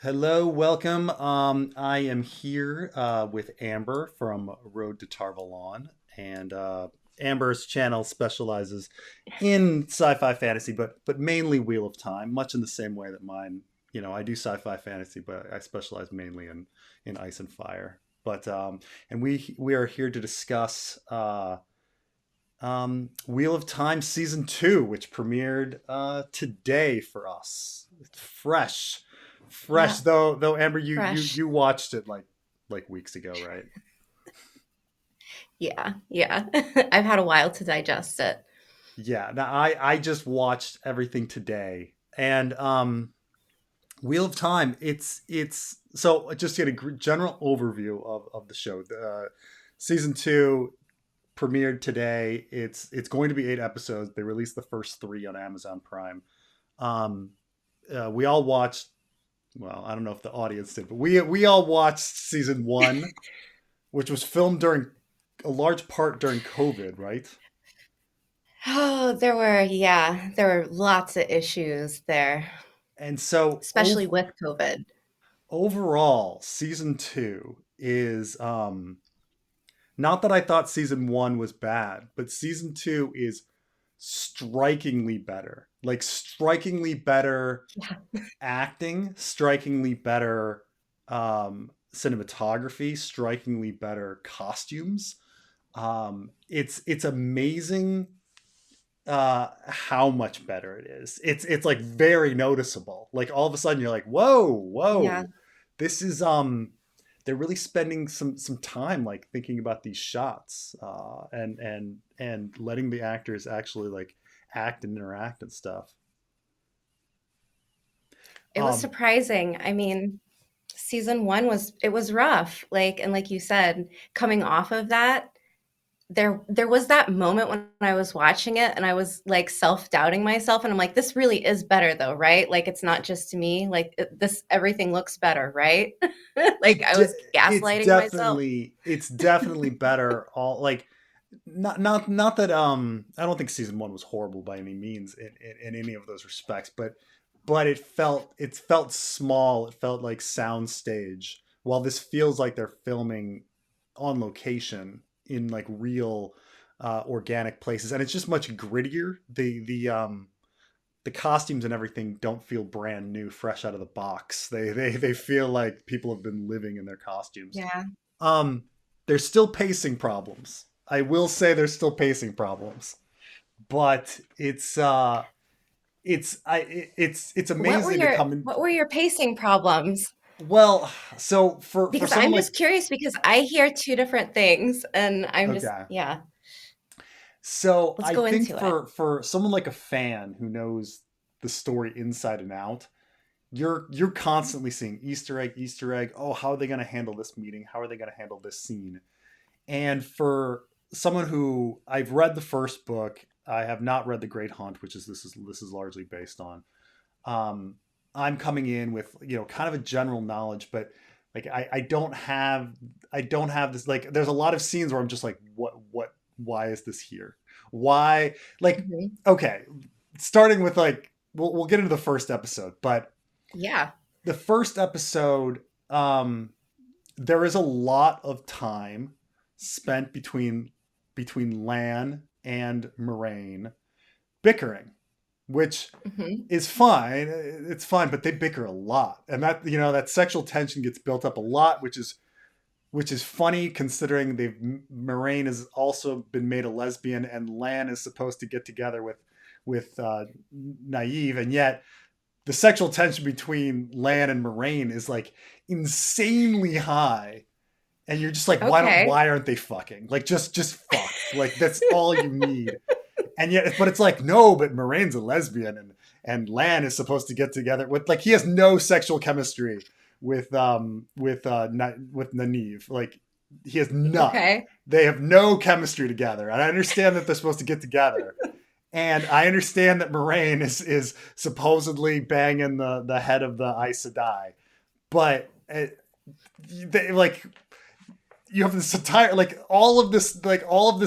Hello, welcome. I am here with Amber from Road to Tar Valon, and Amber's channel specializes in sci-fi fantasy, but mainly Wheel of Time, much in the same way that mine. I do sci-fi fantasy, but I specialize mainly in Ice and Fire. But and we are here to discuss Wheel of Time season two, which premiered today for us. It's fresh. Yeah, Though Amber, fresh. you watched it like weeks ago, right? Yeah. I've had a while to digest it. Yeah. Now I just watched everything today, and Wheel of Time. It's so just to get a general overview of the show. Season two premiered today. It's going to be 8 episodes. They released the first three on Amazon Prime. Um, we all watched. Well, I don't know if the audience did, but we all watched season one, which was filmed during a large part during COVID, right? Oh, there were lots of issues there, And so especially with COVID. overall, season two is not that I thought season one was bad, but season two is strikingly better. Like strikingly better Yeah. acting, strikingly better cinematography, strikingly better costumes. It's amazing how much better it is. It's like very noticeable. Like all of a sudden you're like, Yeah. whoa, this is they're really spending some time like thinking about these shots and letting the actors actually like act and interact and stuff. It was Um, surprising. I mean, season one was rough. And like you said, coming off of that, there was that moment when I was watching it and I was like self-doubting myself and I'm like, this really is better though, right? Like it's not just to me. This everything looks better, right? Like it I de- was gaslighting myself. it's definitely better all like not that I don't think season one was horrible by any means in any of those respects, but it felt small. It felt like soundstage. While this feels like they're filming on location in like real organic places, and it's just much grittier. The costumes and everything don't feel brand new, fresh out of the box. They feel like people have been living in their costumes. Yeah. Um, there's still pacing problems. I will say there's still pacing problems, but it's amazing to come in. What were your pacing problems? Well, so for Because someone I'm like just curious because I hear two different things and I'm just okay, yeah, so let's I go think into it. for someone like a fan who knows the story inside and out, you're constantly seeing Easter egg, Easter egg. Oh, how are they going to handle this meeting? How are they going to handle this scene? And for someone who I've read the first book, I have not read The Great Hunt, which is this is largely based on. Um, I'm coming in with kind of a general knowledge, but like I don't have this like. There's a lot of scenes where I'm just like, what why is this here? Why like Mhm. okay, starting with like we'll get into the first episode, but Yeah. the first episode there is a lot of time spent between Lan and Moiraine bickering, which Hmm. is fine. It's fine, but they bicker a lot, and that sexual tension gets built up a lot, which is funny considering Moiraine has also been made a lesbian, and Lan is supposed to get together with Nynaeve, and yet the sexual tension between Lan and Moiraine is like insanely high, and you're just like, Okay. why aren't they fucking? Like just fuck. Like that's all you need. And yet, but it's like no, but Moraine's a lesbian, and Lan is supposed to get together with like he has no sexual chemistry with Nynaeve. Like he has none. Okay. They have no chemistry together, and I understand that they're supposed to get together. And I understand that Moiraine is supposedly banging the head of the Aes Sedai, but like you have this entire like all of this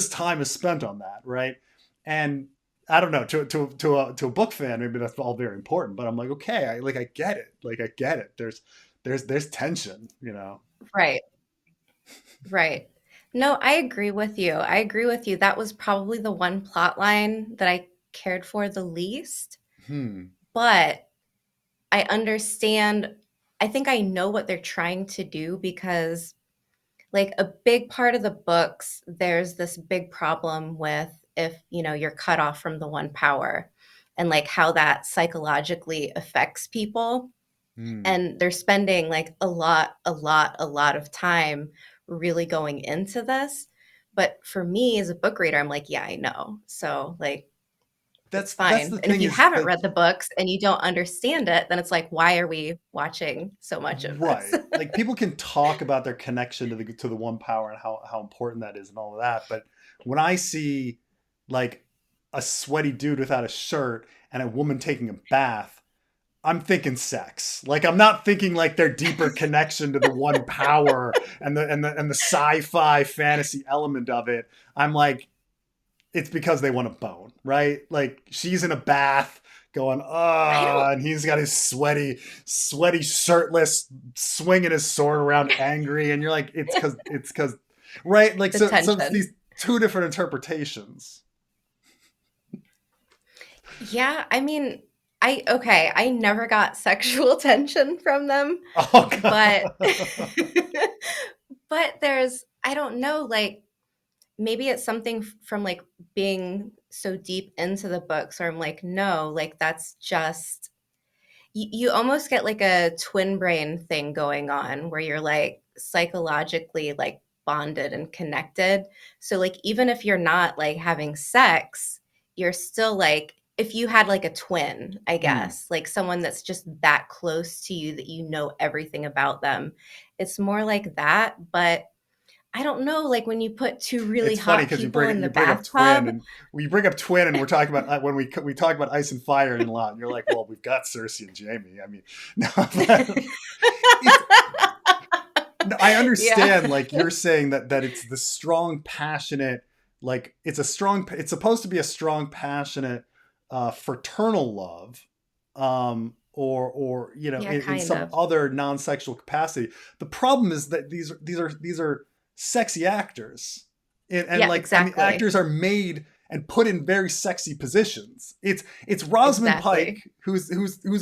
time is spent on that, right? And I don't know, to a book fan, maybe that's all very important. But I'm like, okay, I get it. Like I get it. There's tension, you know. Right. Right. No, I agree with you. I agree with you. That was probably the one plot line that I cared for the least, Hmm. but I understand. I think I know what they're trying to do because, like, a big part of the books, there's this big problem with if, you're cut off from the one power and like how that psychologically affects people. Hmm. And they're spending like a lot of time really going into this. But for me as a book reader, I'm like, yeah, I know. So like it's That's fine. the And if thing you is haven't like read the books and you don't understand it, then it's like, why are we watching so much of this? right. Like people can talk about their connection to the one power and how important that is and all of that, but when I see like a sweaty dude without a shirt and a woman taking a bath, I'm thinking sex. Like I'm not thinking like their deeper connection to the one power and the sci-fi fantasy element of it. I'm like, it's because they want a bone, right? Like she's in a bath going, I don't and he's got his sweaty, shirtless, swinging his sword around angry. And you're like, it's because, right? Like, the so it's tension. these two different interpretations. Yeah, I mean, I never got sexual tension from them, Oh, but God. but there's I don't know, like maybe it's something from like being so deep into the books, or I'm like, no, like that's just you almost get like a twin brain thing going on where you're like psychologically like bonded and connected. So like even if you're not like having sex, you're still like if you had like a twin, I Hmm. guess, like someone that's just that close to you that you know everything about them. It's more like that, but I don't know, like when you put two really It's funny hot because people in the you bring up twin, bathtub. and we bring up twin, and we're talking about when we talk about ice and fire and a lot. And you're like, well, we've got Cersei and Jamie. I mean, no, but it's no, I Yeah. understand. Like you're saying that it's the strong, passionate, like it's supposed to be a strong, passionate, fraternal love, or Yeah, in kind some of. other non-sexual capacity. The problem is that these are sexy actors, and Yeah, like, and the exactly. actors are made and put in very sexy positions. It's Rosamund Pike, Exactly. who's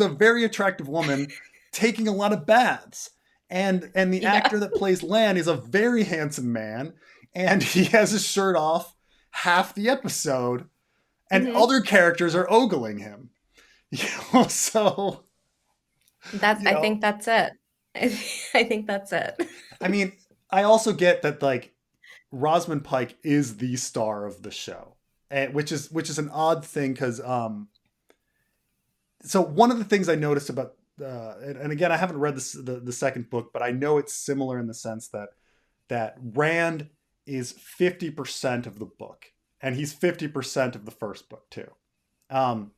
a very attractive woman taking a lot of baths, and the Yeah. actor that plays Lan is a very handsome man, and he has his shirt off half the episode, and Mhm. other characters are ogling him. So That's you I know, think that's it. I think that's it. I mean, I also get that like Rosamund Pike is the star of the show, which is an odd thing because so one of the things I noticed about and again I haven't read the second book, but I know it's similar in the sense that Rand is 50% of the book, and he's 50% of the first book too. Um,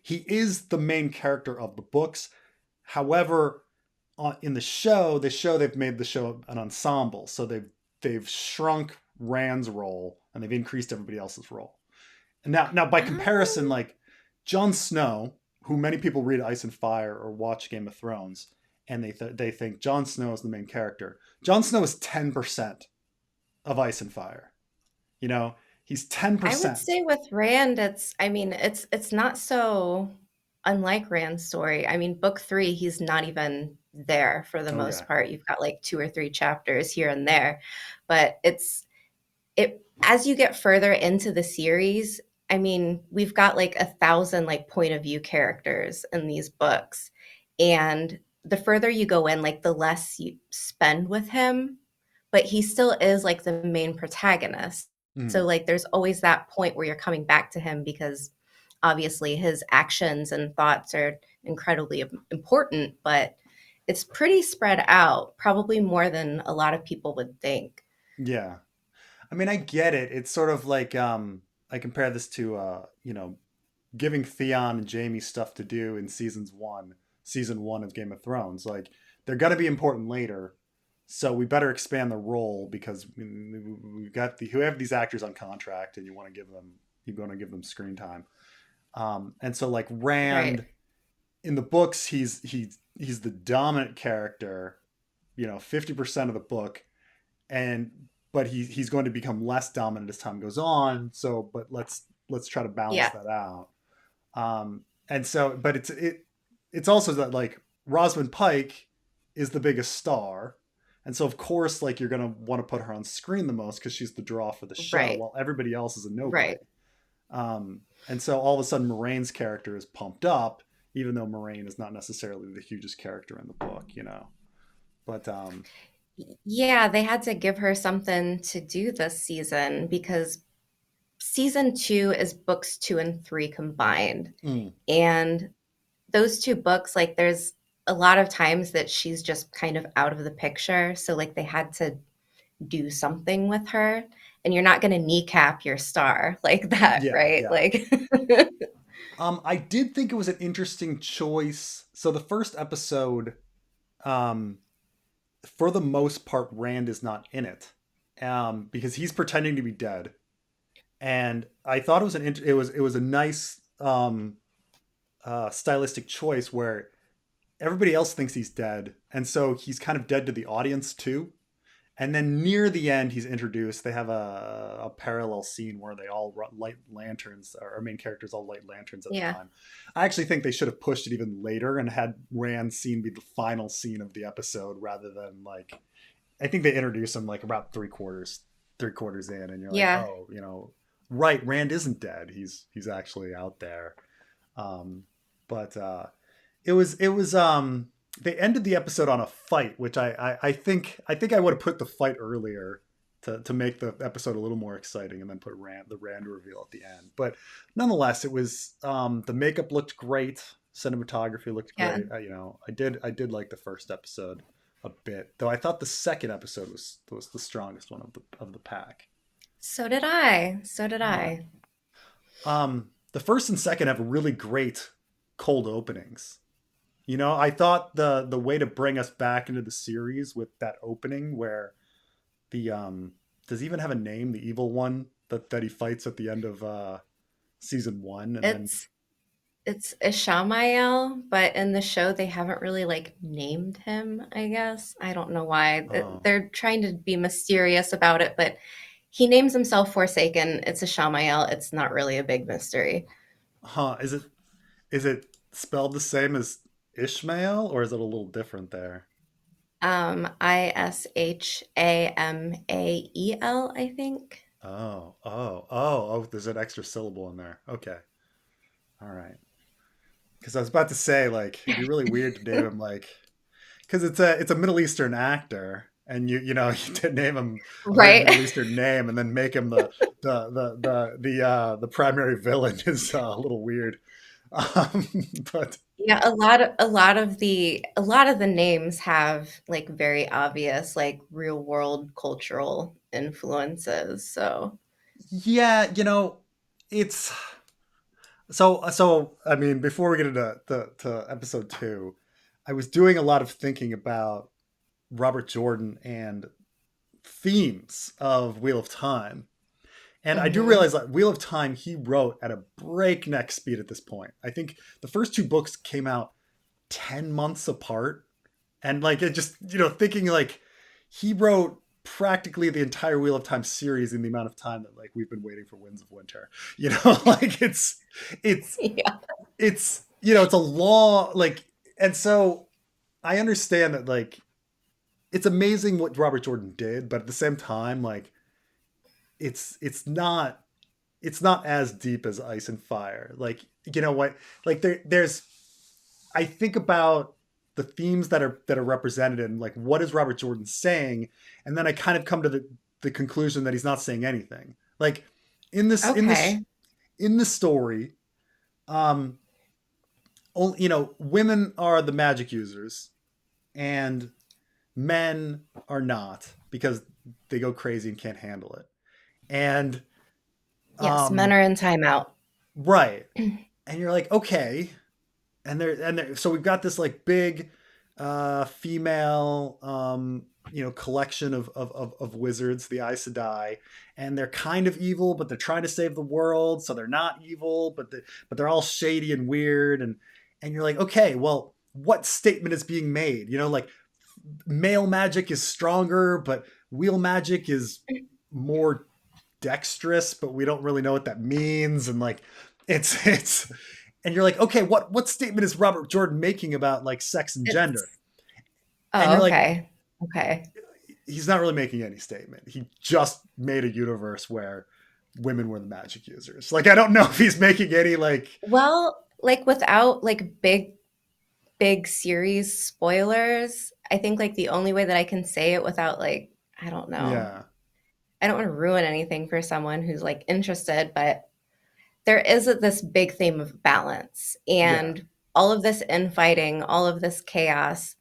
he is the main character of the books. However, in they've made the show an ensemble, so they've shrunk Rand's role and they've increased everybody else's role. And now by comparison, Um, like Jon Snow, who many people read Ice and Fire or watch Game of Thrones, and they think Jon Snow is the main character. Jon Snow is 10% of Ice and Fire. You know, he's ten I would percent. say with Rand, I mean, it's not so unlike Rand's story. I mean, book 3, he's not even there for the Okay. most part. You've got like 2 or 3 chapters here and there, but it as you get further into the series, I mean, we've got like 1,000 like point of view characters in these books. And the further you go in, like the less you spend with him, but he still is like the main protagonist. So Mm. like there's always that point where you're coming back to him because obviously his actions and thoughts are incredibly important, but it's pretty spread out, probably more than a lot of people would think. Yeah. I mean, I get it. It's sort of like I compare this to giving Theon and Jamie stuff to do in season one of Game of Thrones. Like they're gonna be important later, so we better expand the role because we've got who have these actors on contract, and you want to give them you're going to give them screen time. And so like Right. Rand in the books, he's the dominant character, 50% of the book, and but he's going to become less dominant as time goes on. So, but let's try to balance Yeah. that out. And so, but it's also that like Rosamund Pike is the biggest star, and so of course like you're gonna want to put her on screen the most because she's the draw for the show, Right. while everybody else is a nobody. Right. And so all of a sudden Moraine's character is pumped up, even though Moiraine is not necessarily the hugest character in the book. But Yeah, they had to give her something to do this season because season 2 is books 2 and 3 combined. mm, And those 2 books, like there's a lot of times that she's just kind of out of the picture. So like they had to do something with her. And you're not going to kneecap your star like that, yeah, right? yeah. Like, I did think it was an interesting choice. So the first episode, um, for the most part, Rand is not in it, because he's pretending to be dead. And I thought it was it was a nice stylistic choice where everybody else thinks he's dead, and so he's kind of dead to the audience too. And then near the end, he's introduced. They have a parallel scene where they all light lanterns. Our main characters all light lanterns at the yeah. time. I actually think they should have pushed it even later and had Rand's scene be the final scene of the episode rather than like. I think they introduced him like about three quarters in, and you're like, Yeah. oh, right, Rand isn't dead. He's actually out there. Um, but it was they ended the episode on a fight, which I think I would have put the fight earlier to make the episode a little more exciting, and then put the Rand reveal at the end. But nonetheless, it was the makeup looked great, cinematography looked Yeah. great. I did like the first episode a bit, though I thought the second episode was the strongest one of the pack. So did I. So did Yeah. I. The first and second have really great cold openings. I thought the way to bring us back into the series with that opening where the does he even have a name, the evil one that he fights at the end of season 1, and then It's it's Ishamael, but in the show they haven't really like named him, I guess. I don't know why. oh, They're trying to be mysterious about it, but he names himself Forsaken. It's Ishamael. It's not really a big mystery. is it spelled the same as Ishmael, or is it a little different there? Ishamael, I think. Oh, there's an extra syllable in there. Okay. All right. Because I was about to say, like, it'd be really weird to name him like, because it's a Middle Eastern actor, and you did name him a very Right? Middle Eastern name, and then make him the primary villain is a little weird. Um, but Yeah, a lot of the names have like very obvious like real world cultural influences. So yeah, it's so. I mean, before we get into to episode 2, I was doing a lot of thinking about Robert Jordan and themes of Wheel of Time. And I do mhm. realize that Wheel of Time he wrote at a breakneck speed at this point. I think the first 2 books came out 10 months apart. And like it just, thinking like he wrote practically the entire Wheel of Time series in the amount of time that like we've been waiting for Winds of Winter. Like it's Yeah. it's a law like, and so I understand that like it's amazing what Robert Jordan did, but at the same time, like it's not as deep as Ice and Fire. Like, you know what? Like there's I think about the themes that are represented, and like what is Robert Jordan saying, and then I kind of come to the conclusion that he's not saying anything. Like in this in this Okay. in this story, um women are the magic users, and men are not, because they go crazy and can't handle it. And Yes, men um are in timeout. right. And you're like, okay. So we've got this like big female collection of wizards, the Aes Sedai, and they're kind of evil, but they're trying to save the world, so they're not evil, but they're all shady and weird, and you're like, okay, well, what statement is being made? Like male magic is stronger, but wheel magic is more dexterous, but we don't really know what that means, and like it's and you're like, okay, what statement is Robert Jordan making about like sex and gender? It's And oh, you're like, okay. Okay. he's not really making any statement. He just made a universe where women were the magic users. Like, I don't know if he's making any like, Well, like without like big series spoilers, I think like the only way that I can say it without like I don't know. yeah, I don't want to ruin anything for someone who's like interested, but there is this big theme of balance yeah, and all of this infighting, all of this chaos.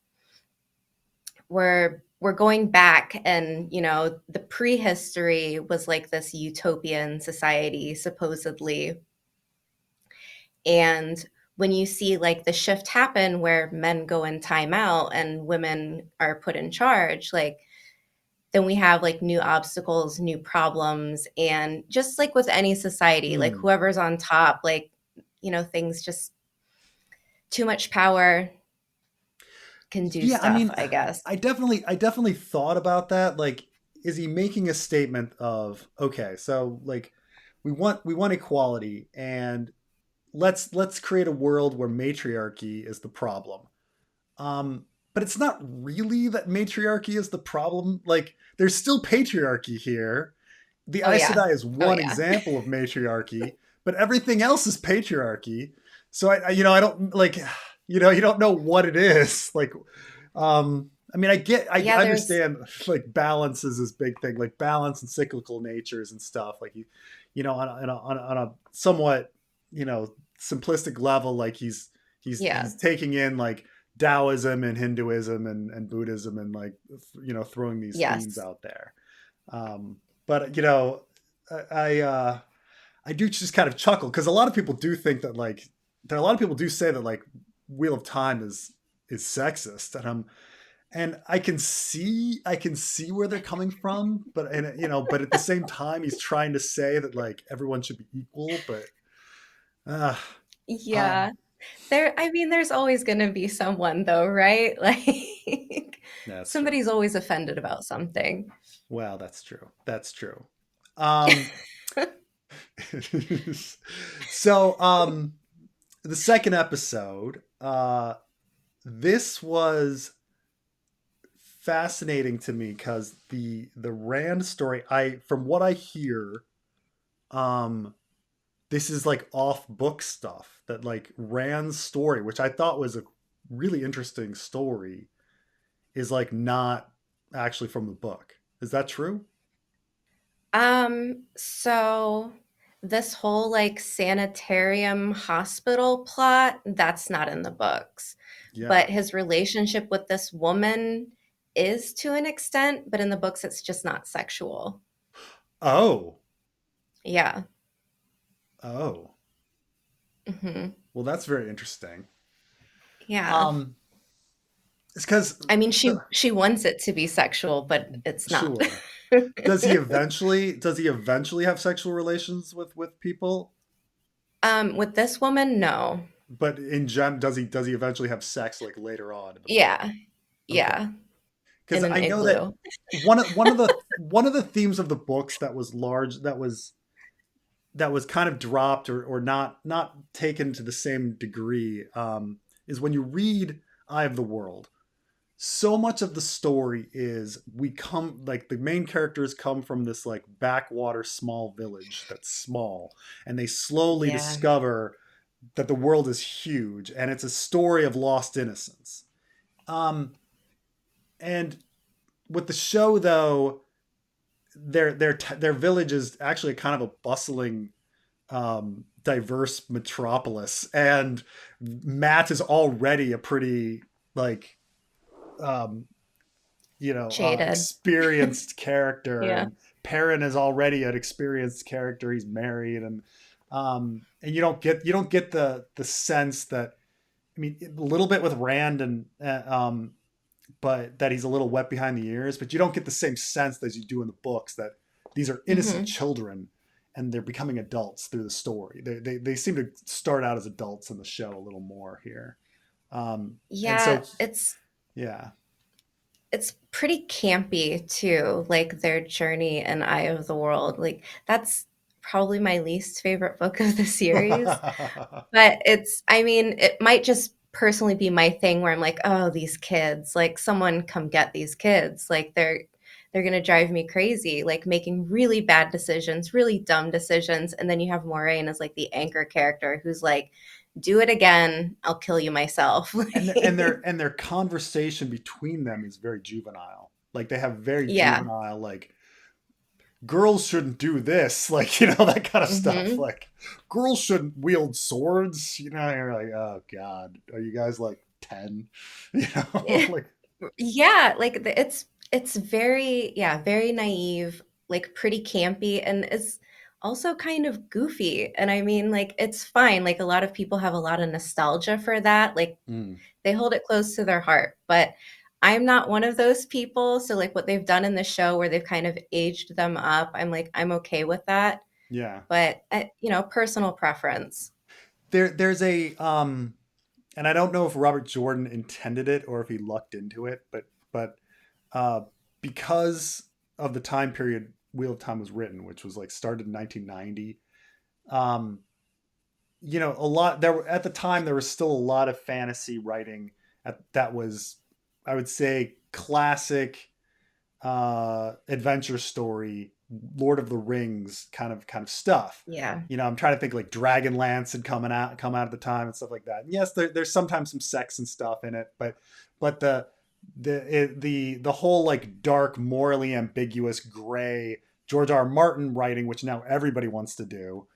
We're going back and the prehistory was like this utopian society supposedly, and when you see like the shift happen where men go in timeout and women are put in charge, like then we have like new obstacles, new problems, and just like with any society, like mm. whoever's on top, like things just too much power can do Yeah. I stuff, mean, I guess. I definitely thought about that. Like, is he making a statement of, okay, so like we want equality, and let's create a world where matriarchy is the problem. But it's not really that matriarchy is the problem. Like, there's still patriarchy here. The Oh Aes yeah. Sedai is Oh one yeah. example of matriarchy, but everything else is patriarchy. So I don't like, you don't know what it is. Like, I mean, I Yeah, there's understand like balance is this big thing, like balance and cyclical natures and stuff. Like on a somewhat simplistic level, like yeah. he's taking in like Taoism and Hinduism and Buddhism, and like throwing these themes Yes. out there. But I do just kind of chuckle because a lot of people do think that like a lot of people do say that like Wheel of Time is sexist, and I can see where they're coming from, but at the same time he's trying to say that like everyone should be equal, but uh, um, Yeah. I mean, there's always gonna be someone though, right? Like that's true. somebody's always offended about something. Well, that's true. That's true. Um, so the second episode, this was fascinating to me because the Rand story, I from what I hear, um this is like off book stuff, that like Rand's story, which I thought was a really interesting story, is like not actually from the book. Is that true? So this whole like sanitarium hospital plot, that's not in the books. Yeah. But his relationship with this woman is to an extent, but in the books it's just not sexual. Oh. Yeah. Oh. Hmm. Well, that's very interesting. Yeah. Um it's because I mean, she wants it to be sexual, but it's not. sure. Does he eventually have sexual relations with people? With this woman, no. But in gen, does he eventually have sex like later on in the book? Yeah. Okay. Yeah. Because In an I know that igloo. one of the themes of the books that was large, that was kind of dropped, or not taken to the same degree, is when you read Eye of the World. So much of the story is we come like the main characters come from this like backwater small village that's small, and they slowly Yeah. discover that the world is huge, and it's a story of lost innocence. And with the show though, their village is actually kind of a bustling, diverse metropolis, and Matt is already a pretty like um, Jaded. experienced character, Yeah. and Perrin is already an experienced character. He's married, and you don't get the sense that, I mean, a little bit with Rand, and but that he's a little wet behind the ears. But you don't get the same sense as you do in the books that these are innocent Hmm. children and they're becoming adults through the story. They seem to start out as adults in the show a little more here. And Yeah, so, yeah. it's pretty campy too, like their journey in Eye of the World. Like that's probably my least favorite book of the series. But I mean, it might just personally be my thing where I'm like, oh, these kids, like someone come get these kids. Like they're gonna drive me crazy, like making really bad decisions, really dumb decisions. And then you have Moiraine as like the anchor character who's like, do it again, I'll kill you myself. And their conversation between them is very juvenile. Like they have very Yeah. juvenile, like girls shouldn't do this, like that kind of stuff. Hmm. Like girls shouldn't wield swords. You're like, oh god, are you guys like 10? Like Yeah, like it's very, yeah, very naive, like pretty campy, and it's also kind of goofy. And I mean, like it's fine. Like a lot of people have a lot of nostalgia for that. Like mm, they hold it close to their heart. But I'm not one of those people. So like what they've done in the show where they've kind of aged them up, I'm like I'm okay with that. yeah. But personal preference. There's a and I don't know if Robert Jordan intended it or if he lucked into it, but uh, because of the time period Wheel of Time was written, which was like started in 1990. Um, a lot there at the time there was still a lot of fantasy writing that was, I would say, classic adventure story, Lord of the Rings kind of stuff. Yeah. I'm trying to think like Dragonlance had come out at the time and stuff like that. And yes, there's sometimes some sex and stuff in it, but the whole like dark, morally ambiguous, gray George R. R. Martin writing, which now everybody wants to do,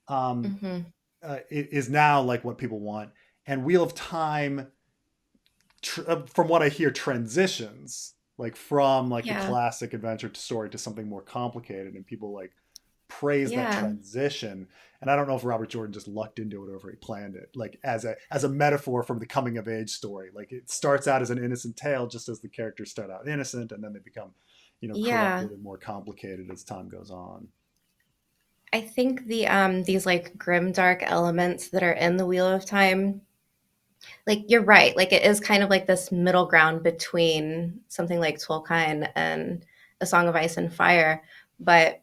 um, Hmm. is now like what people want. And Wheel of Time, from what I hear, transitions like from like the Yeah. classic adventure story to something more complicated, and people like praise that Yeah. transition. And I don't know if Robert Jordan just lucked into it or if he planned it, like as a metaphor from the coming of age story. Like it starts out as an innocent tale, just as the characters start out innocent, and then they become, Yeah. corrupted and more complicated as time goes on. I think these like grim dark elements that are in the Wheel of Time, like you're right, like it is kind of like this middle ground between something like Tolkien and A Song of Ice and Fire. But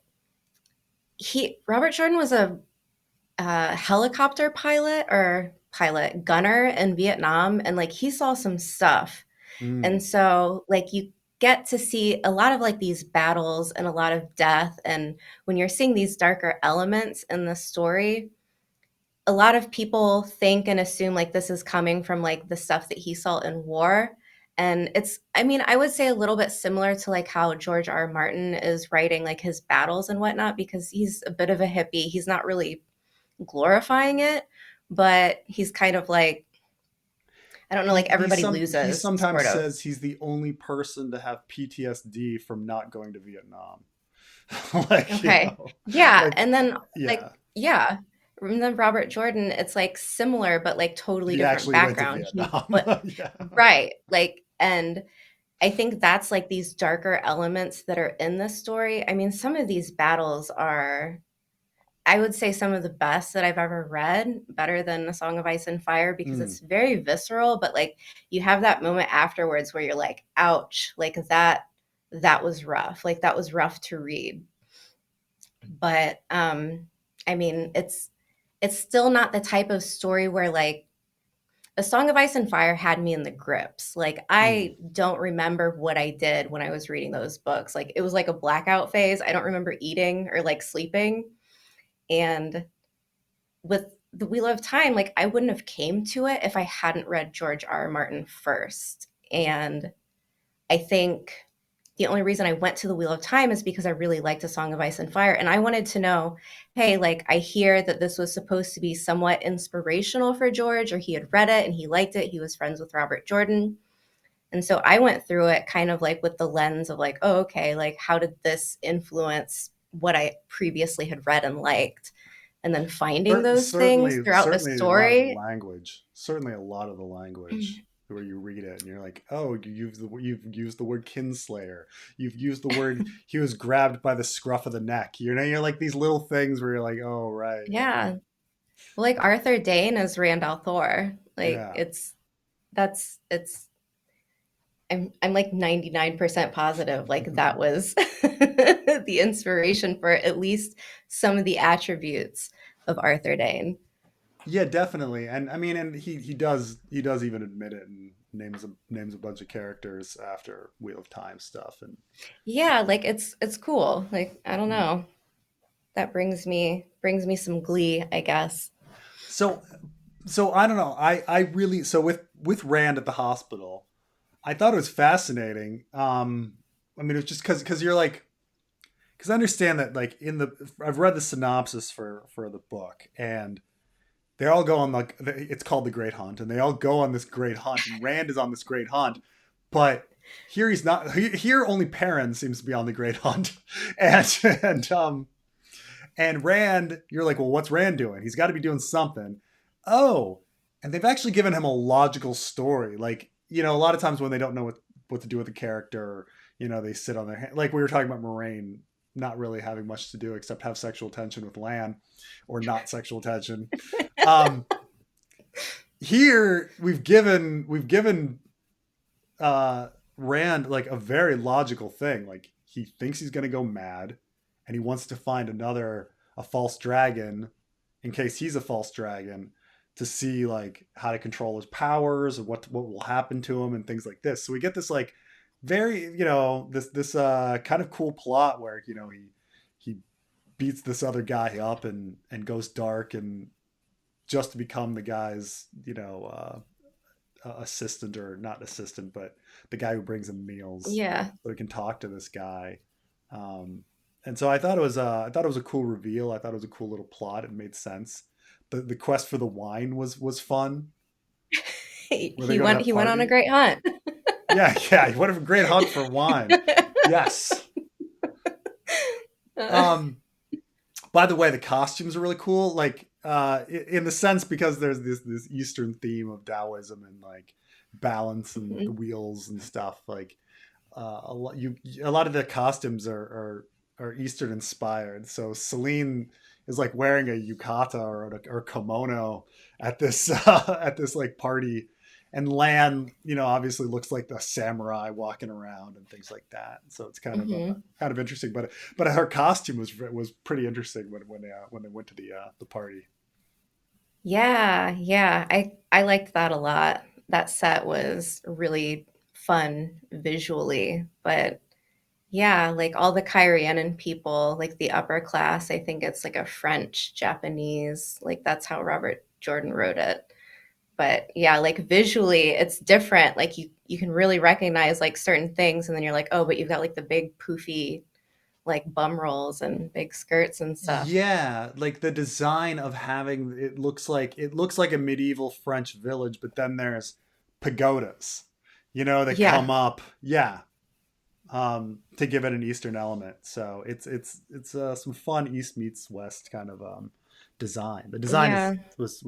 he Robert Jordan was a helicopter pilot or pilot gunner in Vietnam, and like he saw some stuff. And Mm, so like you get to see a lot of like these battles and a lot of death, and when you're seeing these darker elements in the story, a lot of people think and assume like this is coming from like the stuff that he saw in war. And it's, I mean, I would say a little bit similar to like how George R. R. Martin is writing like his battles and whatnot, because he's a bit of a hippie. He's not really glorifying it, but he's kind of like, I don't know, like everybody he loses, sometimes sort of. says he's the only person to have PTSD from not going to Vietnam. Like, Okay. Yeah. like, And then like, yeah, yeah. And then Robert Jordan, it's like similar, but like totally he different actually went to background. He Vietnam. but Yeah. right. Like, and I think that's like these darker elements that are in this story. I mean, some of these battles are, I would say, some of the best that I've ever read, better than A Song of Ice and Fire, because Mm. it's very visceral, but like you have that moment afterwards where you're like, ouch, like that was rough. Like that was rough to read. But I mean, it's still not the type of story where like A Song of Ice and Fire had me in the grips. Like Mm. I don't remember what I did when I was reading those books. Like it was like a blackout phase. I don't remember eating or like sleeping. And with The Wheel of Time, like I wouldn't have came to it if I hadn't read George R. R. Martin first. And I think the only reason I went to The Wheel of Time is because I really liked A Song of Ice and Fire. And I wanted to know, hey, like I hear that this was supposed to be somewhat inspirational for George, or he had read it and he liked it. He was friends with Robert Jordan. And so I went through it kind of like with the lens of like, oh, okay, like how did this influence what I previously had read and liked? And then finding those things throughout the Certainly a lot of the story. language. Certainly a lot of the language. where you read it and you're like, oh, you've used the word kinslayer, you've used the word he was grabbed by the scruff of the neck. You know, you're like these little things where you're like, oh right, Yeah. Well, like Arthur Dane as Randall Thor. Like yeah. it's I'm like 99% positive like that was the inspiration for at least some of the attributes of Arthur Dane. Yeah, definitely. And I mean, and he does even admit it and names a bunch of characters after Wheel of Time stuff. And Yeah, like it's cool. Like I don't mm. know. That brings me some glee, I guess. so I don't know. I really, so with Rand at the hospital, I thought it was fascinating. I mean, it was just because you're like, because I understand that, like, I've read the synopsis for the book, and they all go on, like, it's called the Great Hunt, and they all go on this great hunt, and Rand is on this great hunt, but here he's not. Here only Perrin seems to be on the Great Hunt, and and Rand, you're like, well, what's Rand doing? He's got to be doing something. Oh, and they've actually given him a logical story. Like, you know, a lot of times when they don't know what to do with the character, you know, they sit on their hand. Like we were talking about Moiraine not really having much to do except have sexual tension with Lan, or not sexual tension. Um, Here we've given Rand like a very logical thing. Like he thinks he's gonna go mad, and he wants to find a false dragon, in case he's a false dragon, to see like how to control his powers and what will happen to him and things like this. So we get this like very, you know, this kind of cool plot where, you know, he beats this other guy up and goes dark, and just to become the guy's, you know, assistant, or not assistant, but the guy who brings him meals, Yeah. so he can talk to this guy. Um, and so I thought it was a cool reveal. I thought it was a cool little plot. It made sense. The quest for the wine was fun. Where they go to that He went on a party. great hunt. Yeah, yeah. What a great hunt for wine. Yes. Um, by the way, the costumes are really cool. Like in the sense, because there's this Eastern theme of Taoism and like balance and the Mhm. wheels and stuff. Like a lot of the costumes are Eastern inspired. So Celine is like wearing a yukata or kimono at this at this like party, and Lan, you know, obviously looks like the samurai walking around and things like that. So it's Mhm. kind of interesting. But her costume was pretty interesting when they went to the party. Yeah, yeah. I liked that a lot. That set was really fun visually, but yeah, like all the Kyrianan people, like the upper class, I think it's like a French, Japanese, like that's how Robert Jordan wrote it. But yeah, like visually it's different. Like you can really recognize like certain things and then you're like, "Oh, but you've got like the big poofy like bum rolls and big skirts and stuff." Yeah, like the design of having, it looks like a medieval French village, but then there's pagodas, you know, that Yeah. come up. Yeah, to give it an Eastern element. So it's some fun East meets West kind of design. The design is Yeah. was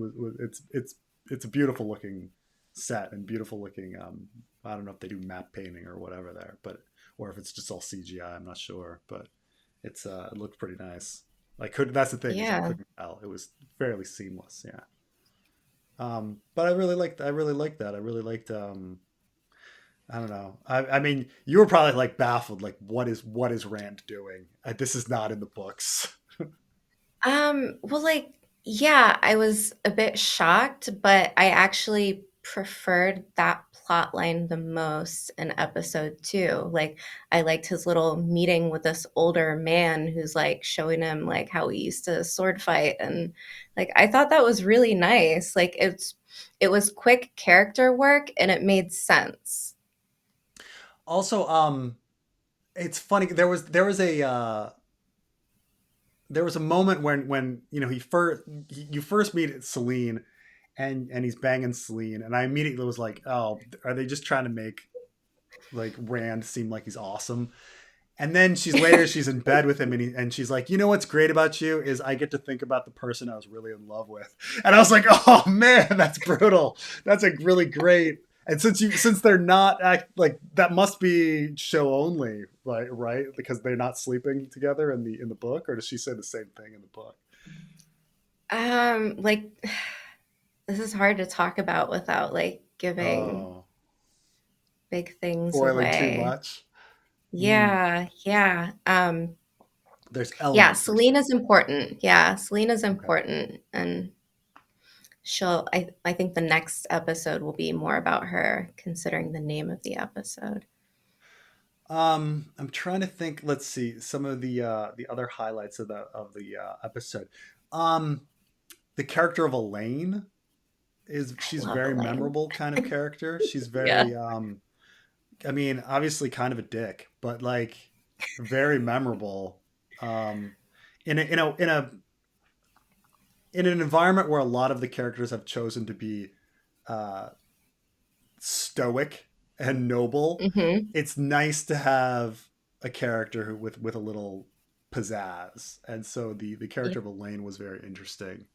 it's a beautiful looking set and beautiful looking. I don't know if they do map painting or whatever there, but or if it's just all CGI. I'm not sure, but it looked pretty nice. That's the thing, is I Yeah. couldn't tell. It was fairly seamless. Yeah. But I really liked that. I really liked I don't know. I mean, you were probably like baffled, like what is Rand doing? This is not in the books. Well, like, yeah, I was a bit shocked, but I actually preferred that plot line the most in episode two. Like, I liked his little meeting with this older man who's like showing him like how he used to sword fight, and like I thought that was really nice. Like it was quick character work and it made sense. Also, it's funny. There was a moment when you know you first meet Celine, and he's banging Celine, and I immediately was like, oh, are they just trying to make like Rand seem like he's awesome? And then she's in bed with him, and she's like, you know what's great about you is I get to think about the person I was really in love with. And I was like, oh man, that's brutal. That's a really great. And since they're not like that, must be show only, right? Because they're not sleeping together in the book, or does she say the same thing in the book? Like this is hard to talk about without like giving Oh, big things spoiling too away. much. Mm, Yeah, yeah. there's Yeah, elements. There's Selena's important. Yeah, Selena's okay. important, and I think the next episode will be more about her, considering the name of the episode. I'm trying to think. Let's see some of the other highlights of the episode. Um, the character of Elaine is I she's love very Elaine. memorable kind of character. She's Yeah. very I mean, obviously kind of a dick, but like very memorable. Um, in an environment where a lot of the characters have chosen to be uh, stoic and noble, Hmm. it's nice to have a character with a little pizzazz. And so the Yeah. character of Elaine was very interesting.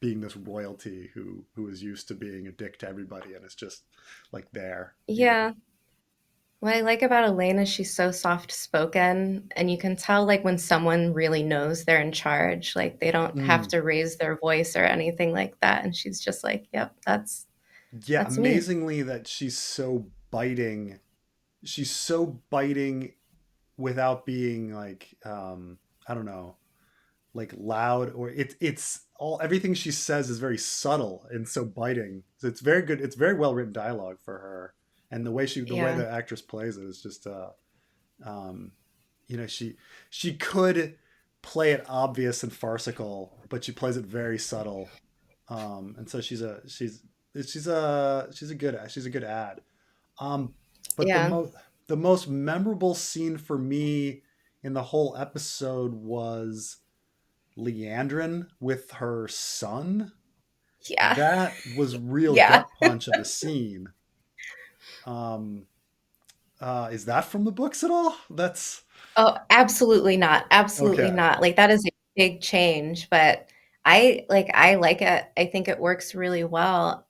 Being this royalty who is used to being a dick to everybody and is just like there, you know. Yeah. What I like about Elaine is she's so soft spoken, and you can tell like when someone really knows they're in charge, like they don't have Mm. to raise their voice or anything like that. And she's just like, "Yep, Yeah, that's me." amazingly that she's so biting. She's so biting without being like I don't know, like loud, or it's all everything she says is very subtle and so biting. So it's very good. It's very well written dialogue for her, and the way Yeah. the actress plays it is just um you know, she could play it obvious and farcical, but she plays it very subtle. And so she's a good ad. But Yeah. the most memorable scene for me in the whole episode was Leandrin with her son. Yeah. That was real Yeah. gut punch of a scene. Um, is that from the books at all? That's Oh, absolutely not. Absolutely okay. not. Like that is a big change, but I like it. I think it works really well.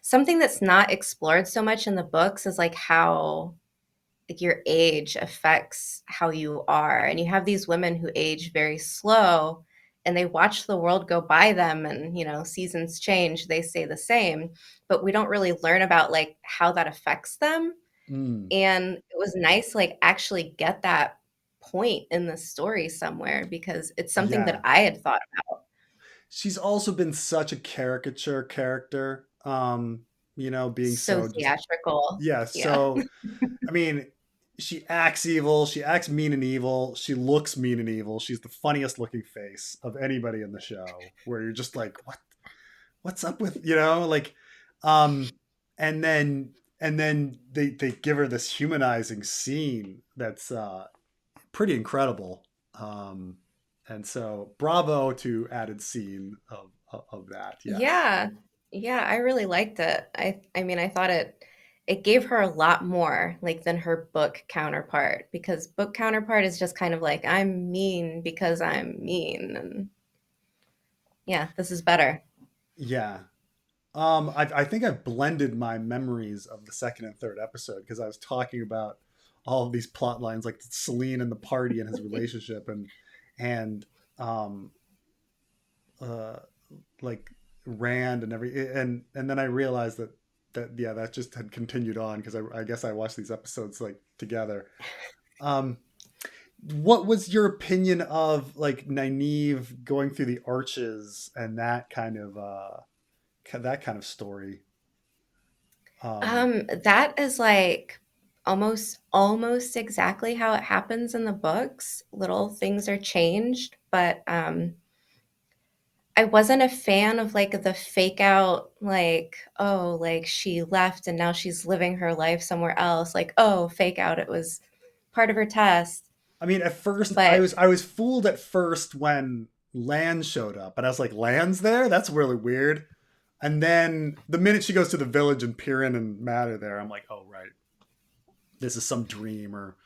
Something that's not explored so much in the books is like how like your age affects how you are. And you have these women who age very slow and they watch the world go by them and, seasons change, they stay the same, but we don't really learn about like how that affects them. Mm, And it was nice to, like, actually get that point in the story somewhere because it's something that yeah. I had thought about. She's also been such a caricature character. You know, being So so just theatrical. yeah, Yeah. so I mean, she acts evil, she acts mean and evil, she looks mean and evil. She's the funniest looking face of anybody in the show, where you're just like, what's up with, you know, like um and then they give her this humanizing scene that's pretty incredible. Um and so bravo to added scene of that. Yes. Yeah. Yeah, I really liked it. I mean, I thought it gave her a lot more, like, than her book counterpart, because book counterpart is just kind of like, "I'm mean because I'm mean," and yeah, this is better. Yeah. I think I've blended my memories of the second and third episode because I was talking about all of these plot lines, like Celine and the party and his relationship, and um, uh, like Rand and and then I realized that yeah, that just had continued on because I guess I watched these episodes like together. Um, what was your opinion of like Nynaeve going through the arches and that kind of story? Um, That is like almost exactly how it happens in the books. Little things are changed, but I wasn't a fan of like the fake out, like, oh, like she left and now she's living her life somewhere else. Like, oh, fake out, it was part of her test. I mean, at first But I was fooled at first when Lan showed up, and I was like, Lan's there? That's really weird. And then the minute she goes to the village and Piran and Matt are there, I'm like, oh right, this is some dream or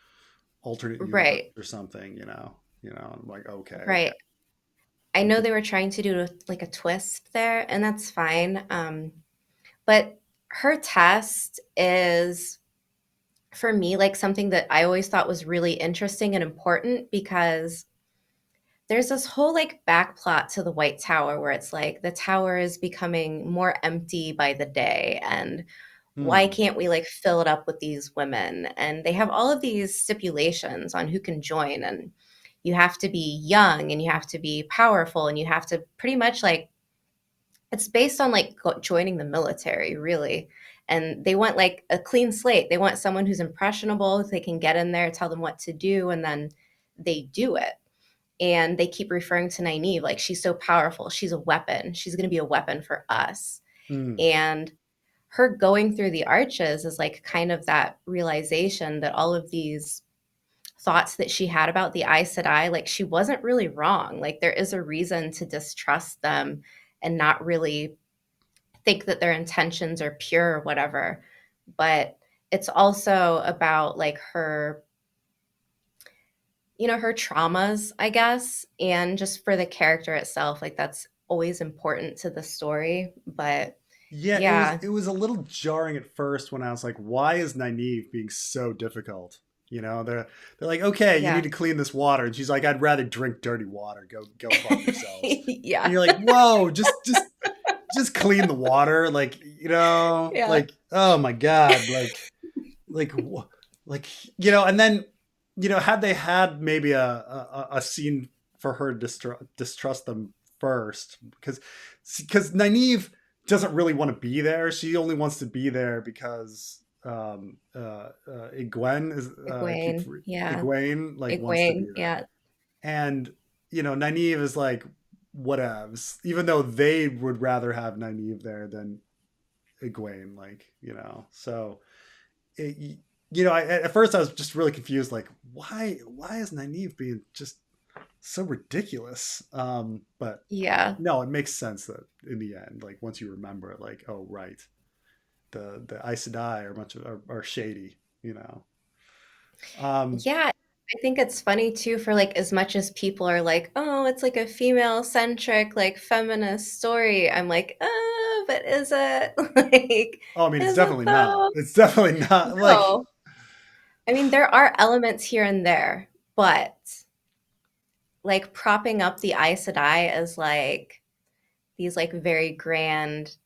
alternate universe right, or something, you know. You know, I'm like, okay. right. I know Okay. they were trying to do like a twist there, and that's fine. But her test is, for me, like something that I always thought was really interesting and important, because there's this whole like back plot to the White Tower where it's like the tower is becoming more empty by the day, and why Hmm. can't we like fill it up with these women? And they have all of these stipulations on who can join, and you have to be young and you have to be powerful and you have to pretty much like, it's based on like joining the military, really. And they want like a clean slate. They want someone who's impressionable. They can get in there, tell them what to do, and then they do it. And they keep referring to Nynaeve like she's so powerful. She's a weapon. She's going to be a weapon for us. Hmm. And her going through the arches is like kind of that realization that all of these thoughts that she had about the Aes Sedai, like she wasn't really wrong. Like there is a reason to distrust them and not really think that their intentions are pure or whatever. But it's also about like her, her traumas, I guess, and just for the character itself, like that's always important to the story. But Yeah, it was yeah, it was a little jarring at first when I was like, why is Nynaeve being so difficult? They're like, okay, you need yeah, to clean this water, and she's like, I'd rather drink dirty water. Go fuck yourselves. And yeah, you're like, whoa, just clean the water, like yeah, like oh my god, like like and then had they had maybe a scene for her to distrust them first, because Nynaeve doesn't really want to be there. She only wants to be there because Egwene is Egwene, yeah, Egwene like wants to be Egwene, there, yeah, and Nynaeve is like whatevs, even though they would rather have Nynaeve there than Egwene, so it, at first I was just really confused, like why is Nynaeve being just so ridiculous? But yeah. no, it makes sense that in the end, like once you remember it, like oh right, the Aes Sedai are are shady, um Yeah, I think it's funny too, for like as much as people are like, "Oh, it's like a female-centric, like feminist story." I'm like, but is it?" Like, oh, I mean, it's is it definitely not, though? it's definitely not like No. I mean, there are elements here and there, but like propping up the Aes Sedai as like these like very grand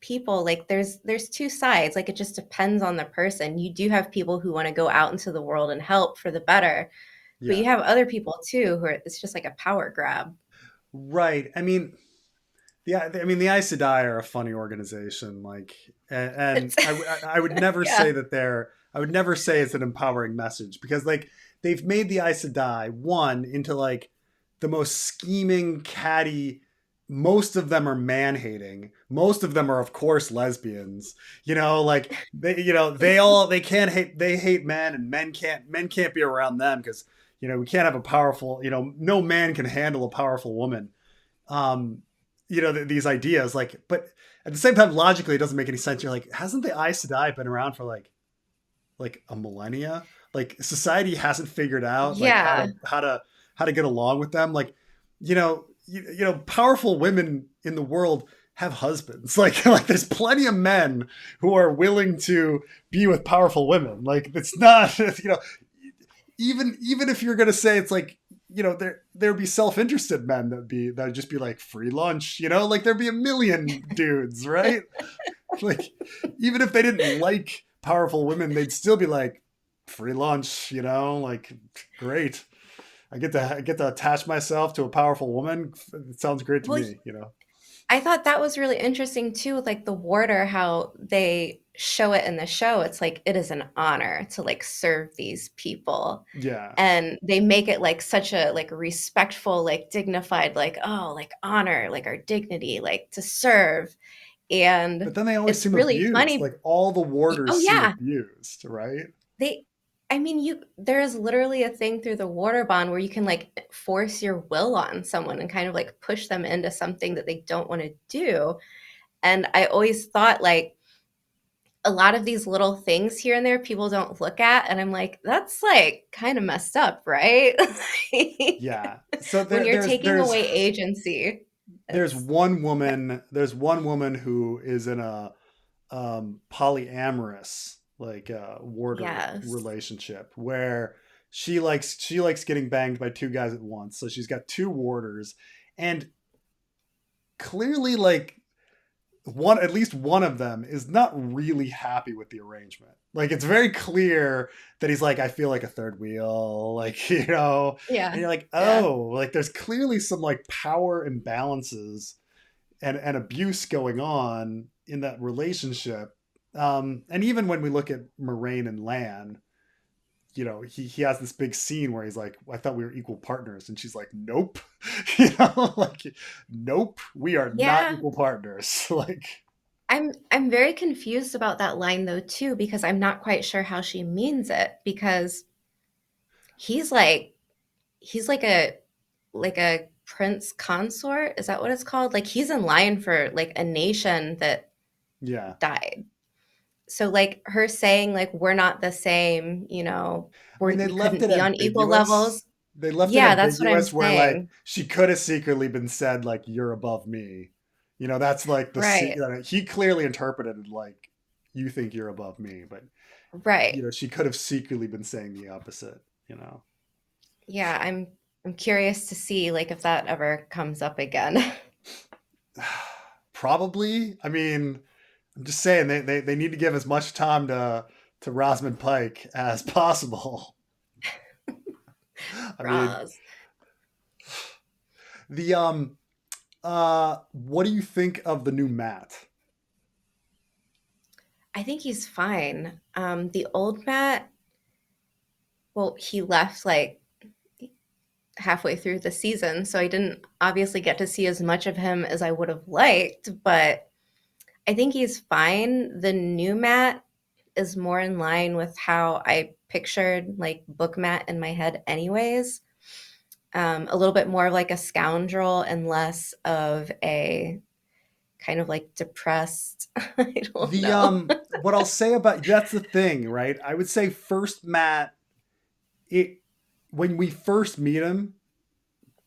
people, like there's two sides. Like it just depends on the person. You do have people who want to go out into the world and help for the better, but yeah, you have other people too who are, it's just like a power grab. right. I mean, yeah, I mean, the Aes Sedai are a funny organization, like, and It's I would never yeah. say that I would never say it's an empowering message, because like they've made the Aes Sedai one into like the most scheming, catty. Most of them are man hating. Most of them are, of course, lesbians. Like they can't hate, they hate men, and men can't be around them because we can't have a powerful, no man can handle a powerful woman. um these ideas, like, but at the same time logically it doesn't make any sense. You're like, hasn't the Aes Sedai been around for like a millennia? Like society hasn't figured out like Yeah. how to get along with them, like powerful women in the world have husbands, like there's plenty of men who are willing to be with powerful women. Like it's not even if you're gonna say it's like there'd be self-interested men that'd just be like free lunch, like there'd be a million dudes, right? Like even if they didn't like powerful women, they'd still be like free lunch, like great. I get to attach myself to a powerful woman. It sounds great to Well, me. I thought that was really interesting too, with like the warder, how they show it in the show. It's like it is an honor to like serve these people. Yeah. And they make it like such a like respectful, like dignified, like, oh, like honor, like our dignity, like to serve. But And then they always it's seem really abused. funny. Like all the warders Oh seem yeah, abused, right? they, I mean, there is literally a thing through the water bond where you can like force your will on someone and kind of like push them into something that they don't want to do. And I always thought like a lot of these little things here and there people don't look at, and I'm like, that's like kind of messed up, right? Yeah. So When you're taking away agency. there's It's one yeah. woman there's one woman who is in a polyamorous like warder Yes. relationship where she likes getting banged by two guys at once. So she's got two warders, and clearly like one at least one of them is not really happy with the arrangement. Like it's very clear that he's like, I feel like a third wheel, like, Yeah. and you're like, Yeah. oh, like there's clearly some like power imbalances and abuse going on in that relationship. And even when we look at Moraine and Lan, he has this big scene where he's like, I thought we were equal partners. And she's like, nope. Like, nope, we are not Yeah. equal partners. Like, I'm very confused about that line though too, because I'm not quite sure how she means it, because he's like he's like a prince consort. Is that what it's called? Like he's in line for like a nation that yeah. died. So like her saying like we're not the same, I mean, we couldn't be on equal They levels. left it Yeah, that's what I'm ambiguous where like saying. she could have secretly been said like you're above me. That's like Right. he clearly interpreted it like you think you're above me, but Right. she could have secretly been saying the opposite. Yeah, I'm curious to see like if that ever comes up again. Probably. I mean, I'm just saying they need to give as much time to Rosamund Pike as possible. I mean, Roz. the what do you think of the new Matt? I think he's fine. The old Matt, well, he left like halfway through the season, so I didn't obviously get to see as much of him as I would have liked, but I think he's fine. The new Matt is more in line with how I pictured like book Matt in my head anyways. A little bit more of like a scoundrel and less of a kind of like depressed. I don't The know. what I'll say about that's the thing, right? I would say first Matt, it when we first meet him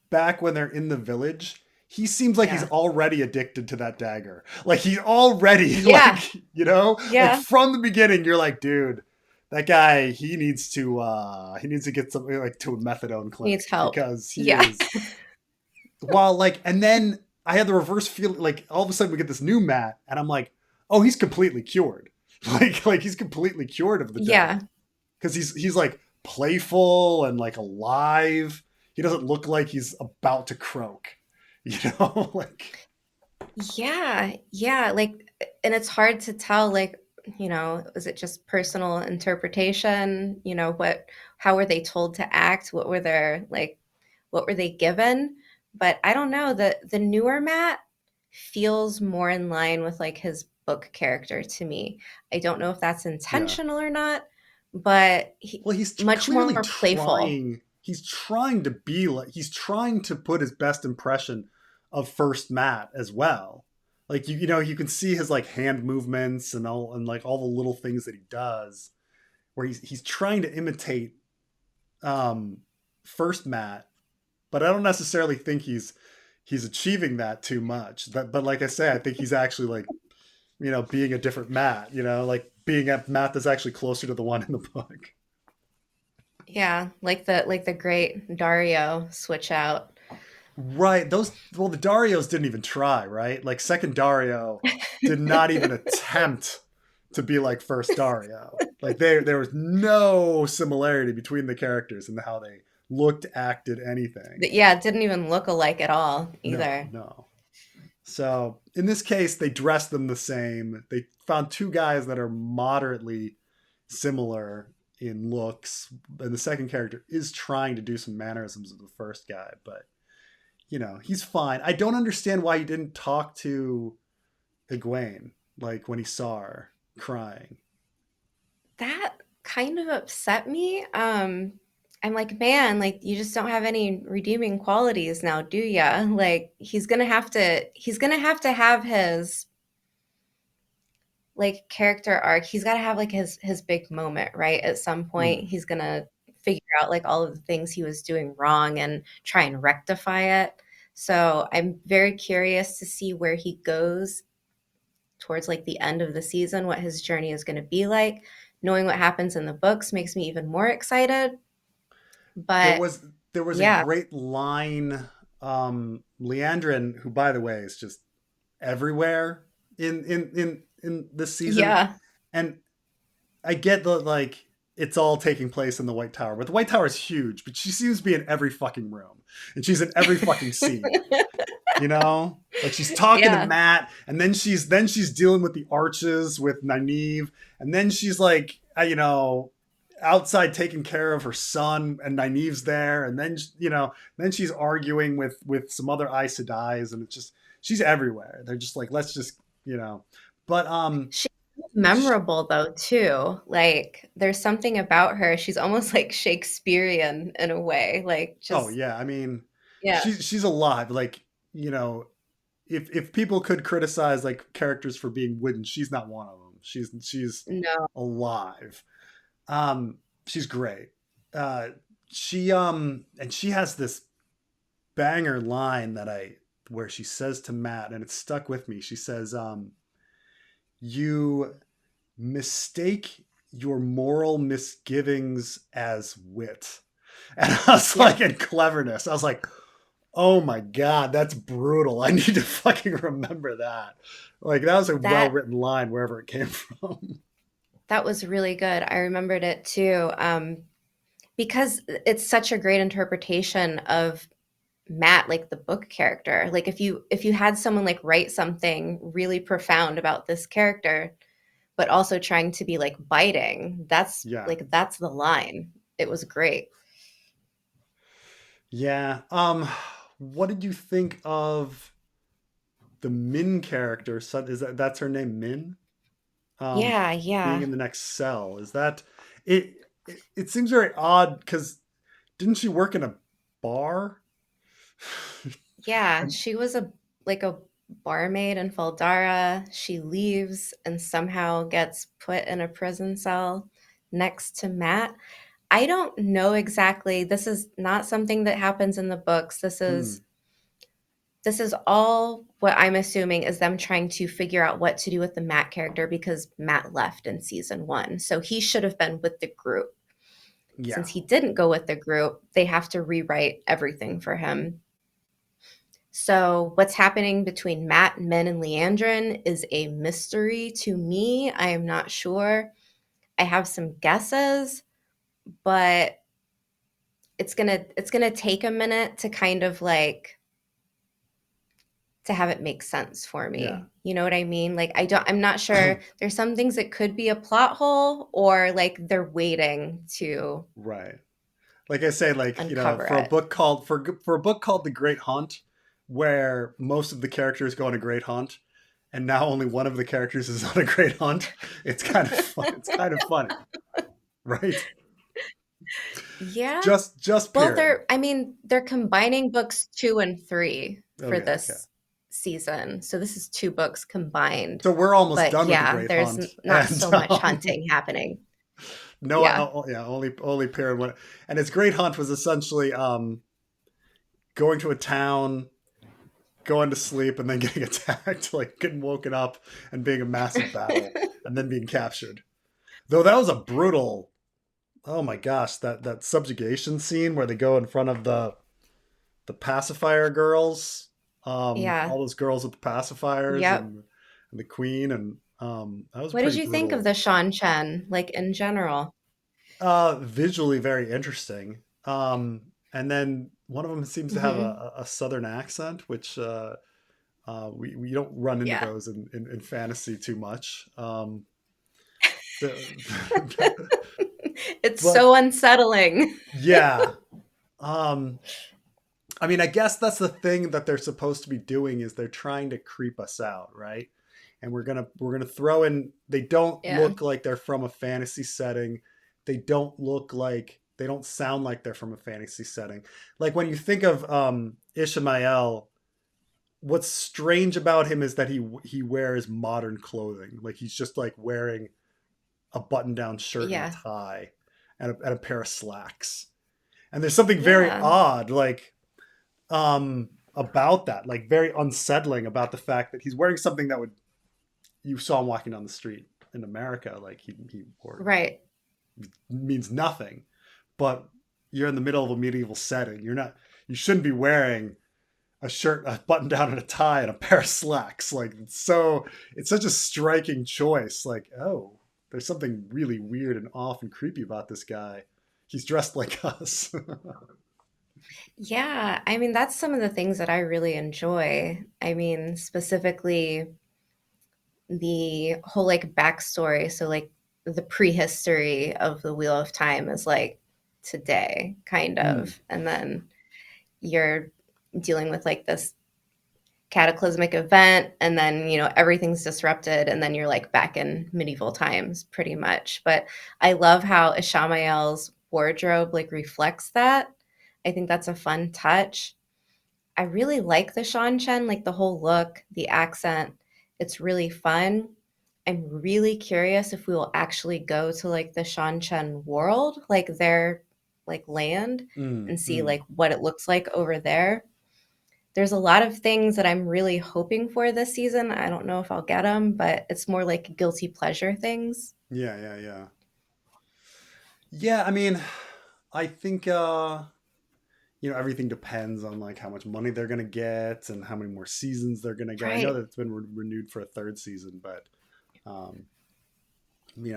back when they're in the village, he seems like he's Yeah. already addicted to that dagger. Like he's already Yeah. like Yeah. from the beginning you're like, dude, that guy, he needs to get something like to a methadone Needs clinic help. because he Yeah. is while like and then I had the reverse feeling like all of a sudden we get this new Matt and I'm like, oh, he's completely cured. Like he's completely cured of the dagger. Yeah. Because he's like playful and like alive. He doesn't look like he's about to croak. Like Yeah. Yeah. Like, and it's hard to tell, like, is it just personal interpretation? How were they told to act? What were they given? But I don't know. The newer Matt feels more in line with like his book character to me. I don't know if that's yeah. intentional or not, but Well, he's much more clearly playful. trying. He's trying to be like. He's trying to put his best impression of First Matt as well. Like you can see his like hand movements and like all the little things that he does, where he's trying to imitate um, First Matt, but I don't necessarily think he's achieving that too much. But like I say, I think he's actually like being a different Matt. Like being a Matt that's actually closer to the one in the book. Yeah, like the great Dario switch out. Right. The Darios didn't even try, right? Like second Dario did not even attempt to be like first Dario. Like there was no similarity between the characters and how they looked, acted, anything. Yeah, it didn't even look alike at all No, either. no. So in this case, they dressed them the same. They found two guys that are moderately similar in looks, and the second character is trying to do some mannerisms of the first guy, but he's fine. I don't understand why he didn't talk to Egwene like when he saw her crying. That kind of upset me. I'm like, man, like you just don't have any redeeming qualities now, do ya? Like he's gonna have to have his like character arc. He's got to have like his big moment, right? At some point, Hmm. he's gonna figure out like all of the things he was doing wrong and try and rectify it. So I'm very curious to see where he goes towards like the end of the season what his journey is going to be like. Knowing what happens in the books makes me even more excited. There But was there was a yeah, great line. Leandrin, who by the way is just everywhere in this season, yeah, and I get the like it's all taking place in the White Tower, but the White Tower is huge. But she seems to be in every fucking room, and she's in every fucking scene. You know, like she's talking to yeah. Matt, and then she's dealing with the arches with Nynaeve, and then she's like, outside taking care of her son, and Nynaeve's there, and then she's arguing with some other Aes Sedais, and it's just she's everywhere. They're just like, let's just you know, but She's memorable though too. Like there's something about her. She's almost like Shakespearean in a way. Like oh just yeah, I mean, yeah. she's alive. Like if people could criticize like characters for being wooden, she's not one of them. She's No. alive. She's great. Uh, she and she has this banger line that I where she says to Matt, and it's stuck with me. She says, "You mistake your moral misgivings as wit," and I was like, Yep. and cleverness. I was like, oh my god, that's brutal. I need to fucking remember that. Like that was a well That written line wherever it came from. that was really good. I remembered it too. Because it's such a great interpretation of Matt, like the book character. Like if you had someone like write something really profound about this character, but also trying to be like biting, Yeah. that's the line. It was great. Yeah. What did you think of the Min character? Is that's her name, Min? Yeah, Being yeah. in the next cell. Is that it? It seems very odd because didn't she work in a bar? Yeah, And she was a barmaid in Faldara. She leaves and somehow gets put in a prison cell next to Matt. I don't know exactly. This is not something that happens in the books. hmm, This is all what I'm assuming is them trying to figure out what to do with the Matt character because Matt left in season 1. So he should have been with the group. yeah, Since he didn't go with the group, they have to rewrite everything for him. So, what's happening between Matt, Min, and Leandrin is a mystery to me. I am not sure. I have some guesses, but it's gonna take a minute to kind of like to have it make sense for yeah, me. You know what I mean? Like I'm not sure. There's some things that could be a plot hole or like they're waiting to right. Like I say, like uncover for a it. book called for a book called The Great Hunt, where most of the characters go on a great hunt, and now only one of the characters is on a great hunt. It's kind of fun. It's kind of funny, right? Yeah. Just Well, Piran. I mean, they're combining books 2 and 3 for Okay, okay. this season. So this is 2 books combined. So we're almost But done with the yeah, Great there's Hunt, not and so much hunting happening. no, Yeah. yeah, only Piran went. And his Great Hunt was essentially going to a town, going to sleep, and then getting attacked, like getting woken up and being a massive battle, and then being captured. Though that was a brutal. Oh my gosh, that subjugation scene where they go in front of the pacifier girls, Yeah. all those girls with the pacifiers Yep. and the queen, and that was a What did pretty you think of brutal. the Shan Chen, like in general? Visually very interesting. And then one of them seems to have Hmm. a southern accent, which we don't run into Yeah. those in fantasy too much. The, It's but so unsettling. yeah, um, I mean, I guess that's the thing that they're supposed to be doing is they're trying to creep us out, right? And we're gonna throw in. They don't Yeah. look like they're from a fantasy setting. They don't sound like they're from a fantasy setting. Like when you think of Ishmael, what's strange about him is that he wears modern clothing. Like he's just like wearing a button down shirt and a Yeah. tie and a pair of slacks. And there's something very Yeah. odd, like about that, like very unsettling about the fact that he's wearing something that would you saw him walking down the street in America, like he or Right. means nothing. But you're in the middle of a medieval setting. You shouldn't be wearing a shirt, a button down, and a tie, and a pair of slacks. Like it's such a striking choice. Like, oh, there's something really weird and off and creepy about this guy. He's dressed like us. Yeah, I mean, that's some of the things that I really enjoy. I mean, specifically the whole like backstory. So like the prehistory of the Wheel of Time is like today, kind Mm, of. And then you're dealing with like this cataclysmic event, and then everything's disrupted, and then you're like back in medieval times pretty much. But I love how Ishamael's wardrobe like reflects that. I think that's a fun touch. I really like the Sean Chen, like the whole look, the accent. It's really fun. I'm really curious if we will actually go to like the Sean Chen world, like their like land, mm, and see mm. like what it looks like over there. There's a lot of things that I'm really hoping for this season. I don't know if I'll get them, but it's more like guilty pleasure things. Yeah, yeah, yeah. Yeah, I mean, I think everything depends on like how much money they're gonna get and how many more seasons they're gonna get. I know Right. that it's been renewed for a third season, but um,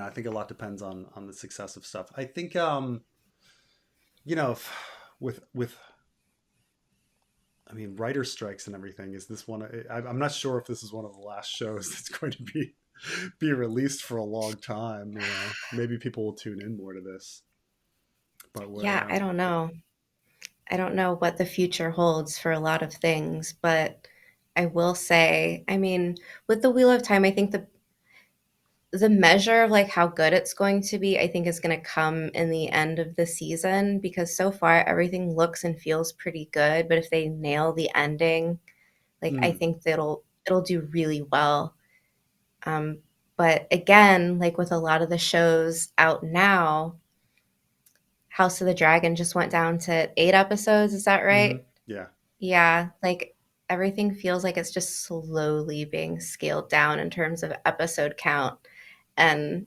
I think a lot depends on the success of stuff. I think if, with I mean, writer strikes and everything. Is this one? I'm not sure if this is one of the last shows that's going to be released for a long time. Maybe people will tune in more to this. But Yeah, I don't know. I don't know what the future holds for a lot of things, but I will say, I mean, with the Wheel of Time, I think the measure of like how good it's going to be, I think is going to come in the end of the season, because so far everything looks and feels pretty good, but if they nail the ending, like I mm, think that it'll do really well. Um, but again, like with a lot of the shows out now, House of the Dragon just went down to 8 episodes. Is that hmm, right? yeah, Yeah, like everything feels like it's just slowly being scaled down in terms of episode count. And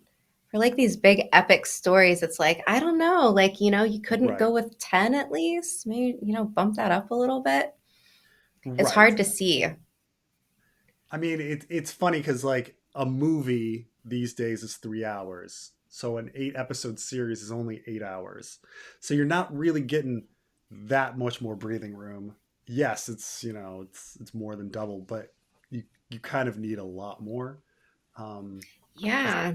for like these big epic stories, it's like, I don't know, like, you couldn't right, go with 10 at least, maybe, bump that up a little bit. It's right. hard to see. I mean, it's funny because like a movie these days is 3 hours, so an 8 episode series is only 8 hours. So you're not really getting that much more breathing room. Yes, it's more than double, but you kind of need a lot more. Um, Yeah.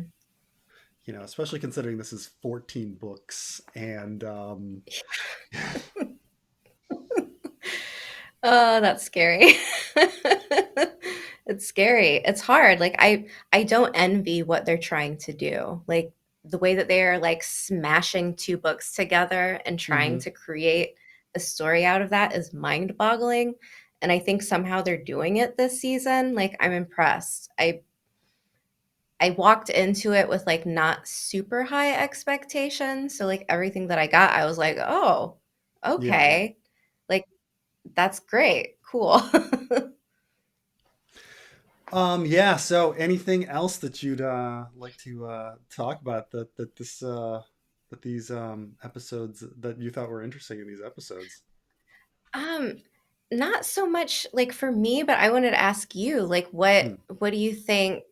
especially considering this is 14 books and Oh, that's scary. It's scary. It's hard. Like I don't envy what they're trying to do. Like the way that they are like smashing two books together and trying mhm, to create a story out of that is mind-boggling. And I think somehow they're doing it this season. Like I'm impressed. I walked into it with like not super high expectations. So like everything that I got, I was like, "Oh, yeah, yeah. okay. Like that's great. Cool." Yeah. So, anything else that you'd like to talk about that these episodes that you thought were interesting in these episodes? Um, Not so much like for me, but I wanted to ask you, like, Hmm. what do you think?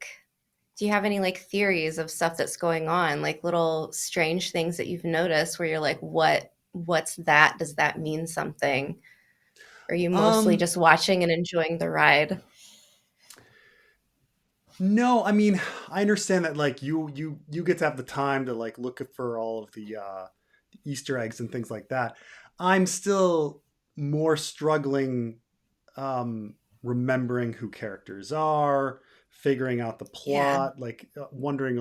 Do you have any like theories of stuff that's going on, like little strange things that you've noticed where you're like, what's that? Does that mean something? Or are you mostly Um, just watching and enjoying the ride? no, I mean, I understand that like you get to have the time to like look for all of the Easter eggs and things like that. I'm still more struggling remembering who characters are, figuring out the Yeah. plot, like wondering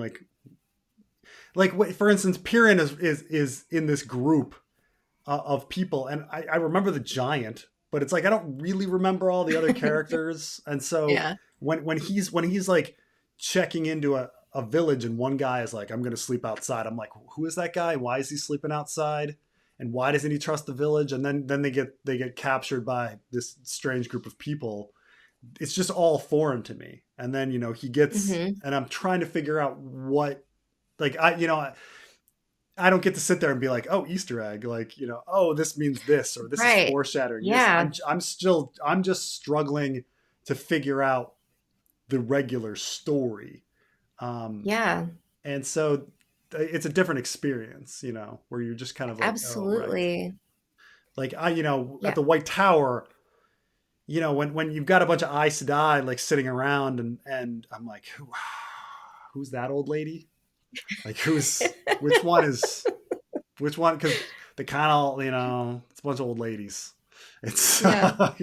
for instance, Piran is in this group of people, and I remember the giant, but it's like I don't really remember all the other characters, and so Yeah. when he's like checking into a village, and one guy is like, "I'm going to sleep outside." I'm like, "Who is that guy? Why is he sleeping outside?" And why doesn't he trust the village? And then they get captured by this strange group of people, it's just all foreign to me. And then, he gets, Mhm. and I'm trying to figure out what, like, I don't get to sit there and be like, oh, Easter egg, like, oh, this means this, or this is Right. foreshadowing this. Yeah. I'm just struggling to figure out the regular story. Um, Yeah. and so it's a different experience, where you're just kind of like, oh, right. Absolutely. Like at Yeah. the White Tower, when you've got a bunch of Aes Sedai like sitting around, and I'm like, who's that old lady? Like, which one is which one? Because they kind of, it's a bunch of old ladies. It's Yeah.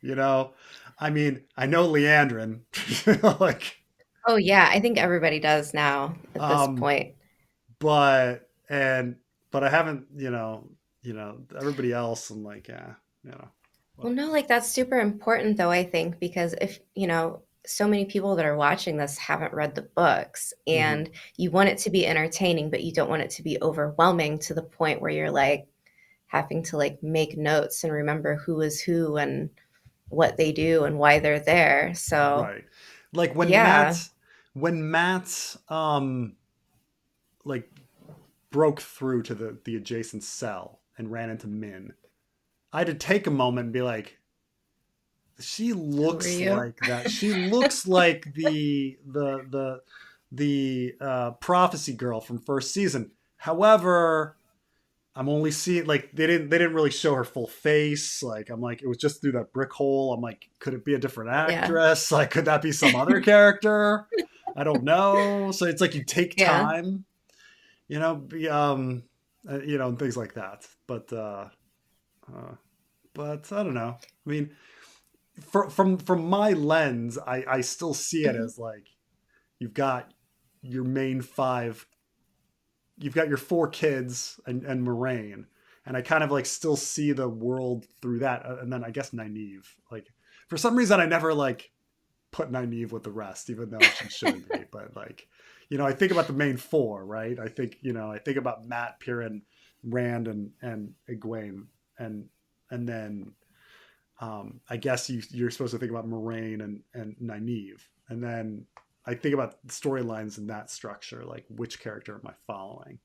you know, I mean, I know Leandrin, like, Oh, yeah, I think everybody does now at this um, point. but and but I haven't, everybody else. I'm like, yeah, you know, Well, what? no, like that's super important though, I think, because if, so many people that are watching this haven't read the books Mm-hmm. and you want it to be entertaining, but you don't want it to be overwhelming to the point where you're like having to like make notes and remember who is who and what they do and why they're there. So, Right. Like yeah. when Matt like broke through to the adjacent cell and ran into Min, I had to take a moment and be like, she Who are looks you? like that. She looks like the prophecy girl from first season. However, I'm only seeing, like, they didn't really show her full face. Like, I'm like, it was just through that brick hole. I'm like, could it be a different Yeah. actress? Like, could that be some other character? I don't know. So it's like you take Yeah. time, be, and things like that. Uh, but I don't know. I mean, from my lens, I still see it Mhm. as like you've got your main five, you've got your four kids and Moraine, and I kind of like still see the world through that. And then I guess Nynaeve, like, for some reason I never like put Nynaeve with the rest, even though she should be. But like, I think about the main four, right? I think about Matt, Piran, Rand, and Egwene, and and then I guess you're supposed to think about Moraine and Nynaeve, and then I think about storylines in that structure, like which character am I following,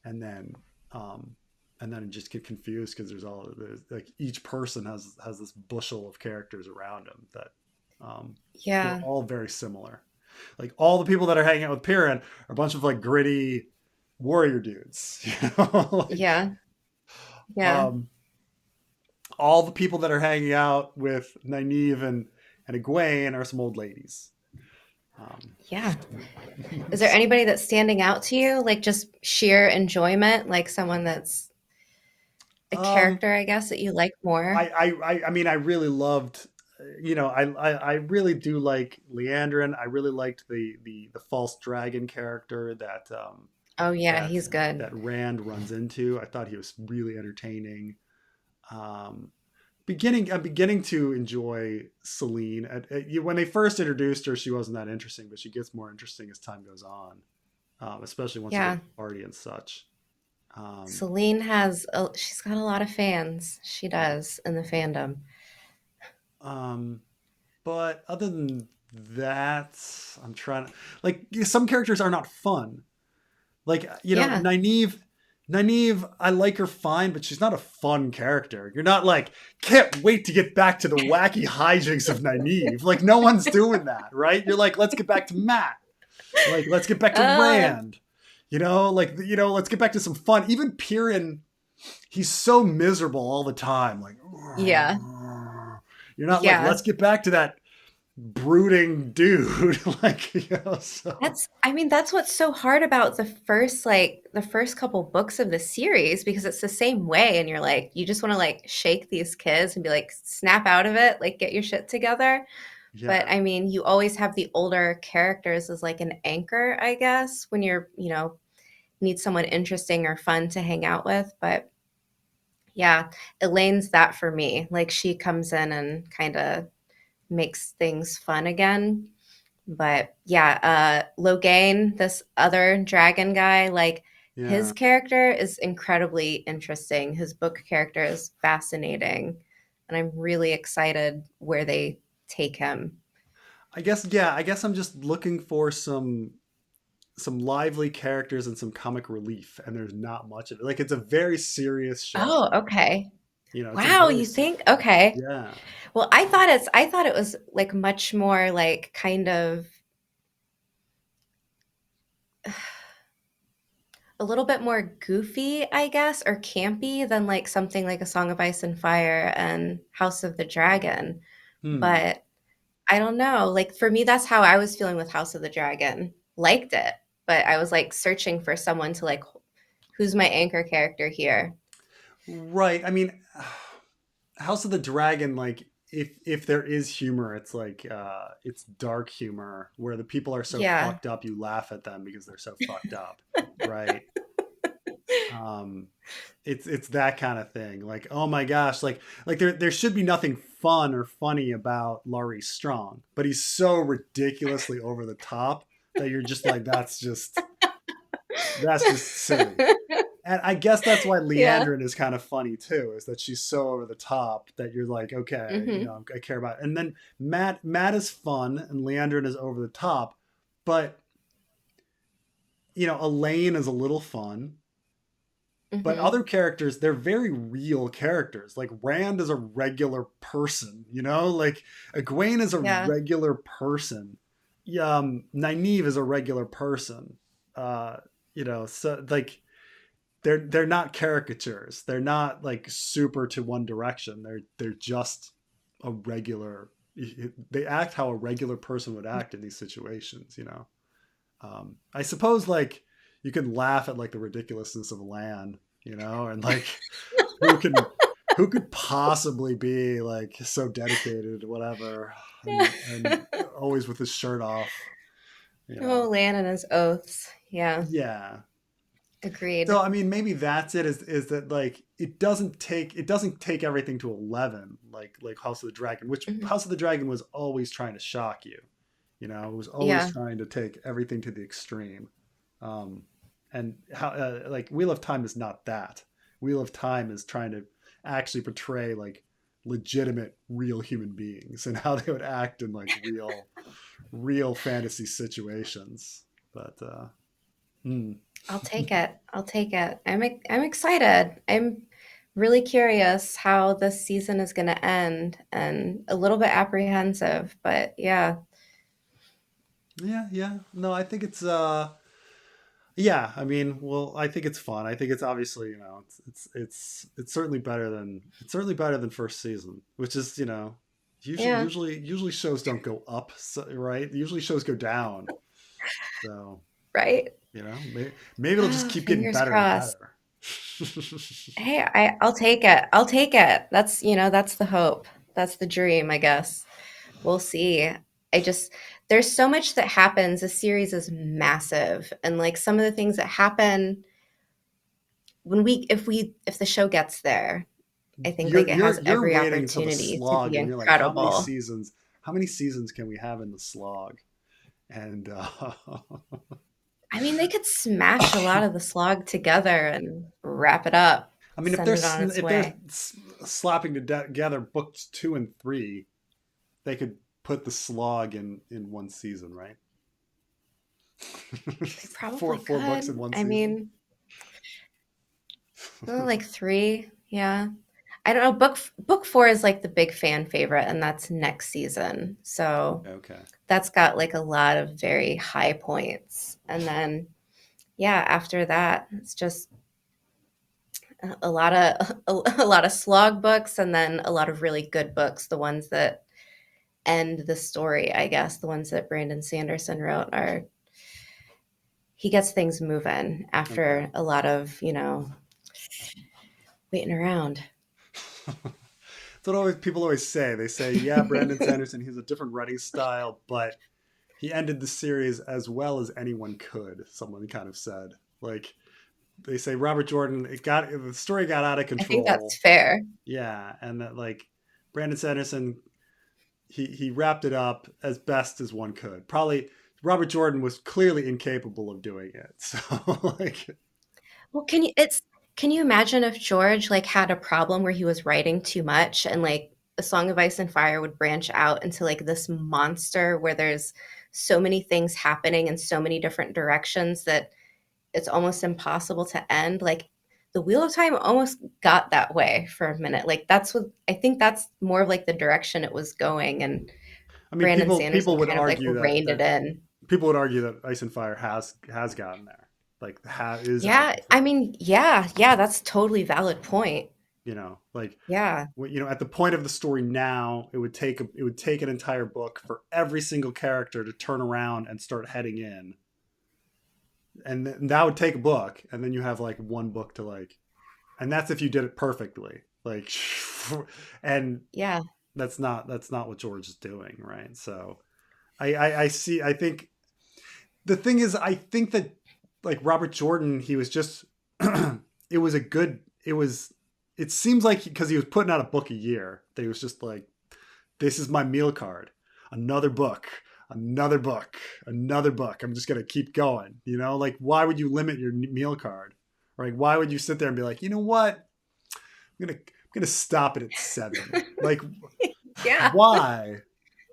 and then um, just get confused because there's like each person has this bushel of characters around them that who are Yeah. all very similar. Like all the people that are hanging out with Piran are a bunch of like gritty warrior dudes, like Yeah. Yeah. um, all the people that are hanging out with Nynaeve and Egwene are some old ladies. Um, Yeah. Is there anybody that's standing out to you? Like just sheer enjoyment, like someone that's a um, character, I guess, that you like more? I mean, I really loved, I really do like Leandrin. I really liked the false dragon character Oh yeah, that he's good. that Rand runs into. I thought he was really entertaining. Um, I'm beginning to enjoy Celine. When they first introduced her, she wasn't that interesting, but she gets more interesting as time goes on, especially once you get Yeah. to the party and such. Um, She's got a lot of fans. She yeah. does in the fandom. Um, but other than that, I'm trying to, like, some characters are not fun. Like, Yeah. Nynaeve, I like her fine, but she's not a fun character. You're not like, can't wait to get back to the wacky hijinks of Nynaeve. Like, no one's doing that, right? You're like, let's get back to Matt. Like, let's get back to Uh, Rand. Let's get back to some fun. Even Piran, he's so miserable all the time. Like, yeah. you're not like, Yeah. let's get back to that brooding dude. Like, so That's what's so hard about the first couple books of the series because it's the same way and you're like, you just want to like shake these kids and be like, snap out of it, like get your shit together. But yeah, I mean, you always have the older characters as like an anchor, I guess, when need someone interesting or fun to hang out with. But yeah, Elaine's that for me. Like she comes in and kind of makes things fun again. But yeah, Logain, this other dragon guy, like his yeah. character is incredibly interesting. His book character is fascinating. and I'm really excited where they take him. I guess, yeah, I guess I'm just looking for some lively characters and some comic relief, and there's not much of it. Like, it's a very serious show. Oh, okay. You know, it's a Wow, very you think? Okay. yeah. Well, I thought it was like much more like kind of a little bit more goofy, I guess, or campy than like something like A Song of Ice and Fire and House of the Dragon. Hmm. But I don't know. Like for me, that's how I was feeling with House of the Dragon. Liked it, but I was like searching for someone to like, who's my anchor character here? Right. I mean, House of the Dragon, like, if there is humor, it's like it's dark humor where the people are so Yeah. fucked up you laugh at them because they're so fucked up, right? Um, it's that kind of thing. Like, oh my gosh, like there should be nothing fun or funny about Laurie Strong, but he's so ridiculously over the top that you're just like, that's just silly. And I guess that's why Yeah. Leandrin is kind of funny too, is that she's so over the top that you're like, okay, you Hmm. know, I care about it. And then Matt is fun and Leandrin is over the top, but you know, Elaine is a little fun. But Hmm. other characters, they're very real characters. Like Rand is a regular person, you know? Like Egwene is a Yeah. regular person. Nynaeve is a regular person. Uh, you know, so like they're not caricatures. They're not like super to one direction. They're just a regular. They act how a regular person would act in these situations. You know, I suppose like you can laugh at like the ridiculousness of Lan. You know, and like who can who could possibly be like so dedicated, whatever, and always with his shirt off. You Oh, know, Lan and his oaths. Yeah. yeah. So Agreed. I mean, maybe that's it. Is that like it doesn't take everything to 11 like House of the Dragon, which Hmm. House of the Dragon was always trying to shock you. You know, it was always Yeah. trying to take everything to the extreme. Um, and how like Wheel of Time is not that. Wheel of Time is trying to actually portray like legitimate real human beings and how they would act in like real fantasy situations. But hmm. I'll take it. I'll take it. I'm excited. I'm really curious how this season is going to end and a little bit apprehensive, but yeah. Yeah, yeah. No, I think it's yeah, I mean, well, I think it's fun. I think it's obviously, you know, it's certainly better than first season, which is, you know, Yeah. usually shows don't go up, so, right? Usually shows go down. So, Right? you know, maybe it'll just Oh, keep getting fingers better and crossed. better. Hey, I'll take it. I'll take it. That's, that's the hope. That's the dream, I guess. We'll see. I just there's so much that happens. The series is massive, and like some of the things that happen when if the show gets there, I think like you're it you're has you're every waiting until the opportunity to be slog, and you're like, incredible. how many seasons can we have in the slog? And I mean, they could smash a lot of the slog together and wrap it up, I mean, send it on its if they're way. slapping together books 2 and 3, they could put the slog in one season, right? They four probably four books in could. one I season. mean, like three, yeah. I don't know. Book four is like the big fan favorite, and that's next season. So Okay. that's got like a lot of very high points. And then yeah, after that, it's just a lot of a lot of slog books and then a lot of really good books, the ones that end the story, I guess, the ones that Brandon Sanderson wrote are he gets things moving Okay. after a lot of, waiting around. That's what always people always say. They say, yeah, Brandon Sanderson, he has a different writing style, but he ended the series as well as anyone could. Someone kind of said, like they say, Robert Jordan, the story got out of I think that's control. fair. Yeah, and that like Brandon Sanderson, he wrapped it up as best as one could. Probably Robert Jordan was clearly incapable of doing it. So like Well, can you imagine if George like had a problem where he was writing too much and like A Song of Ice and Fire would branch out into like this monster where there's so many things happening in so many different directions that it's almost impossible to end. Like the Wheel of Time almost got that way for a minute. Like that's what I think that's more of like the direction it was going, and I mean, Brandon people Sanderson would kind of like argue reined it in. people would argue that Ice and Fire has gotten there, like is at Yeah, the I thing. mean, yeah, that's totally valid point. Like Yeah. at the point of the story now, it would take an entire book for every single character to turn around and start heading in, and that would take a book, and then you have like one book to like, and that's if you did it perfectly, like, and Yeah. that's not what George is doing, right? So I see. I think the thing is, I think that like Robert Jordan, he was just it was a good it was it seems like because he was putting out a book a year, that he was just like, this is my meal card, another book, another book, another book. I'm just gonna keep going. Like, why would you limit your meal card? Like, why would you sit there and be like, you know what? I'm gonna stop it at 7. Like, Yeah. why?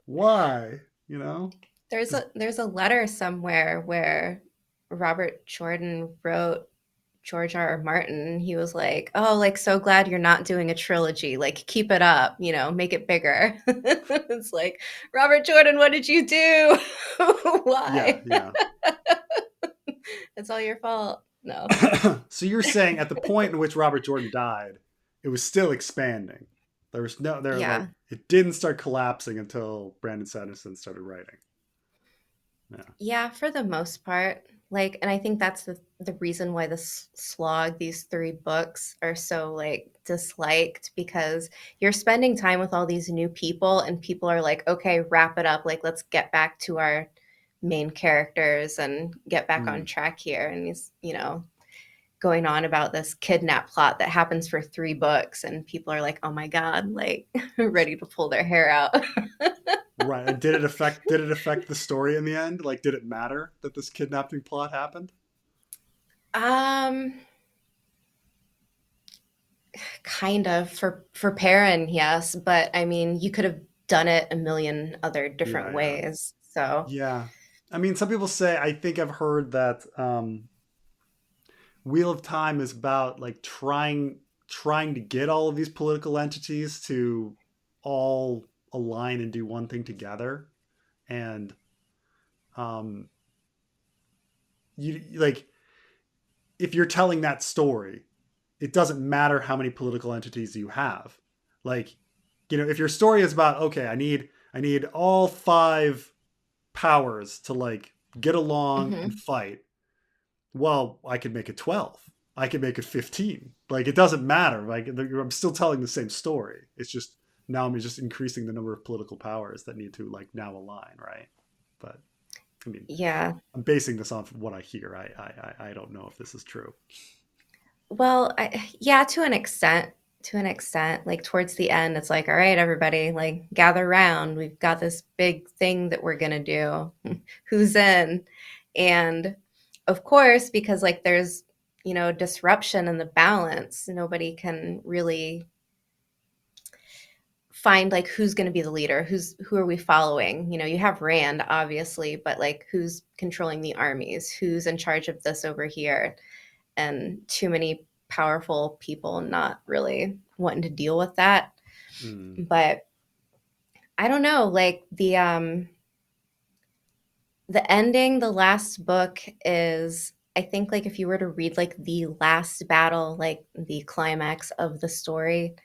Why? You know? Just There's a letter somewhere where Robert Jordan wrote George R. R. Martin. He was like, "Oh, like so glad you're not doing a trilogy. Like keep it up, make it bigger." It's like, "Robert Jordan, what did you do? yeah, Why? yeah. It's all your fault." No. So you're saying at the point in which Robert Jordan died, it was still expanding. There was no, there like Yeah. it didn't start collapsing until Brandon Sanderson started writing. Yeah. Yeah, for the most part. Like, and I think that's the reason why this slog, these three books are so like disliked, because you're spending time with all these new people and people are like, okay, wrap it up. Like, let's get back to our main characters and get back on Mm. track here. And he's, going on about this kidnap plot that happens for three books and people are like, oh my God, like ready to pull their hair out. Right. And did it affect the story in the end? Like, did it matter that this kidnapping plot happened? um Kind of for Perrin, yes, but I mean, you could have done it a million other Yeah, different yeah. ways. So, Yeah. I mean, some people say, I think I've heard that Wheel of Time is about like trying to get all of these political entities to all align and do one thing together. And um you like, if you're telling that story, it doesn't matter how many political entities you have. Like, if your story is about, okay, I need all 5 powers to like get along and mhm. fight. Well, I could make it 12. I could make it 15. Like, it doesn't matter. Like, I'm still telling the same story. It's just now I'm just increasing the number of political powers that need to like now align, right? But I mean, Yeah. I'm basing this on what I hear. I don't know if this is true. Well, yeah, to an extent. To an extent, like towards the end, it's like, all right, everybody, like gather round. We've got this big thing that we're gonna do. Who's in? And of course, because like there's, disruption in the balance, nobody can really find like who's going to be the leader, who are we following. You have Rand obviously, but like who's controlling the armies, who's in charge of this over here, and too many powerful people not really wanting to deal with that. Mm. But I don't know, like the ending, the last book is, I think, like if you were to read like the last battle, like the climax of the story,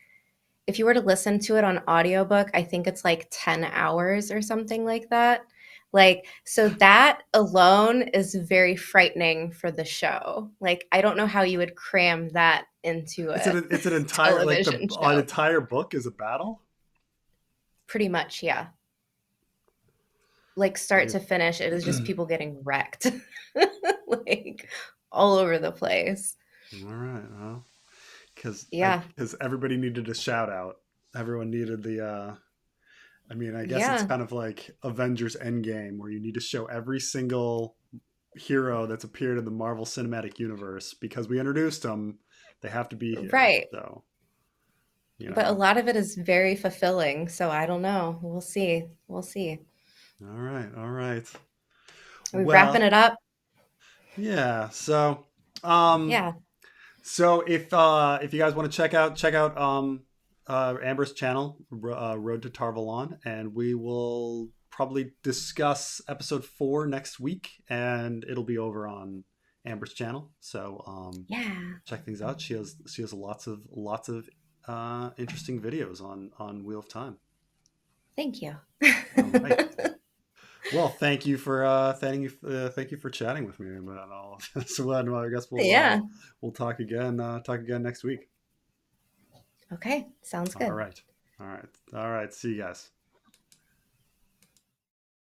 if you were to listen to it on audiobook, I think it's like 10 hours or something like that. Like, so that alone is very frightening for the show. Like, I don't know how you would cram that into a It's an entire, like, television an show. entire book is a battle. Pretty much, yeah. Like, start Yeah. to finish, it is just people getting wrecked, like, all over the place. All right. Well, Yeah. because everybody needed a shout out. Everyone needed the. I mean, I guess it's Yeah. kind of like Avengers Endgame, where you need to show every single hero that's appeared in the Marvel Cinematic Universe because we introduced them. They have to be here. Right. So you But a know. lot of it is very fulfilling, so I don't know. We'll see. We'll see. All right, all right. Are we wrapping Well, it up? yeah. Um, Yeah. so if you guys want to check out Amber's channel, Road to Tar Valon, and we will probably discuss episode 4 next week, and it'll be over on Amber's channel. So Yeah. check things out. She has lots of interesting videos on Wheel of Time. Thank you. All right. Well, thank you for chatting with me about all of this. Well, I guess Yeah. we'll talk again next week. Okay. Sounds All good. right. All right. All right. See you guys.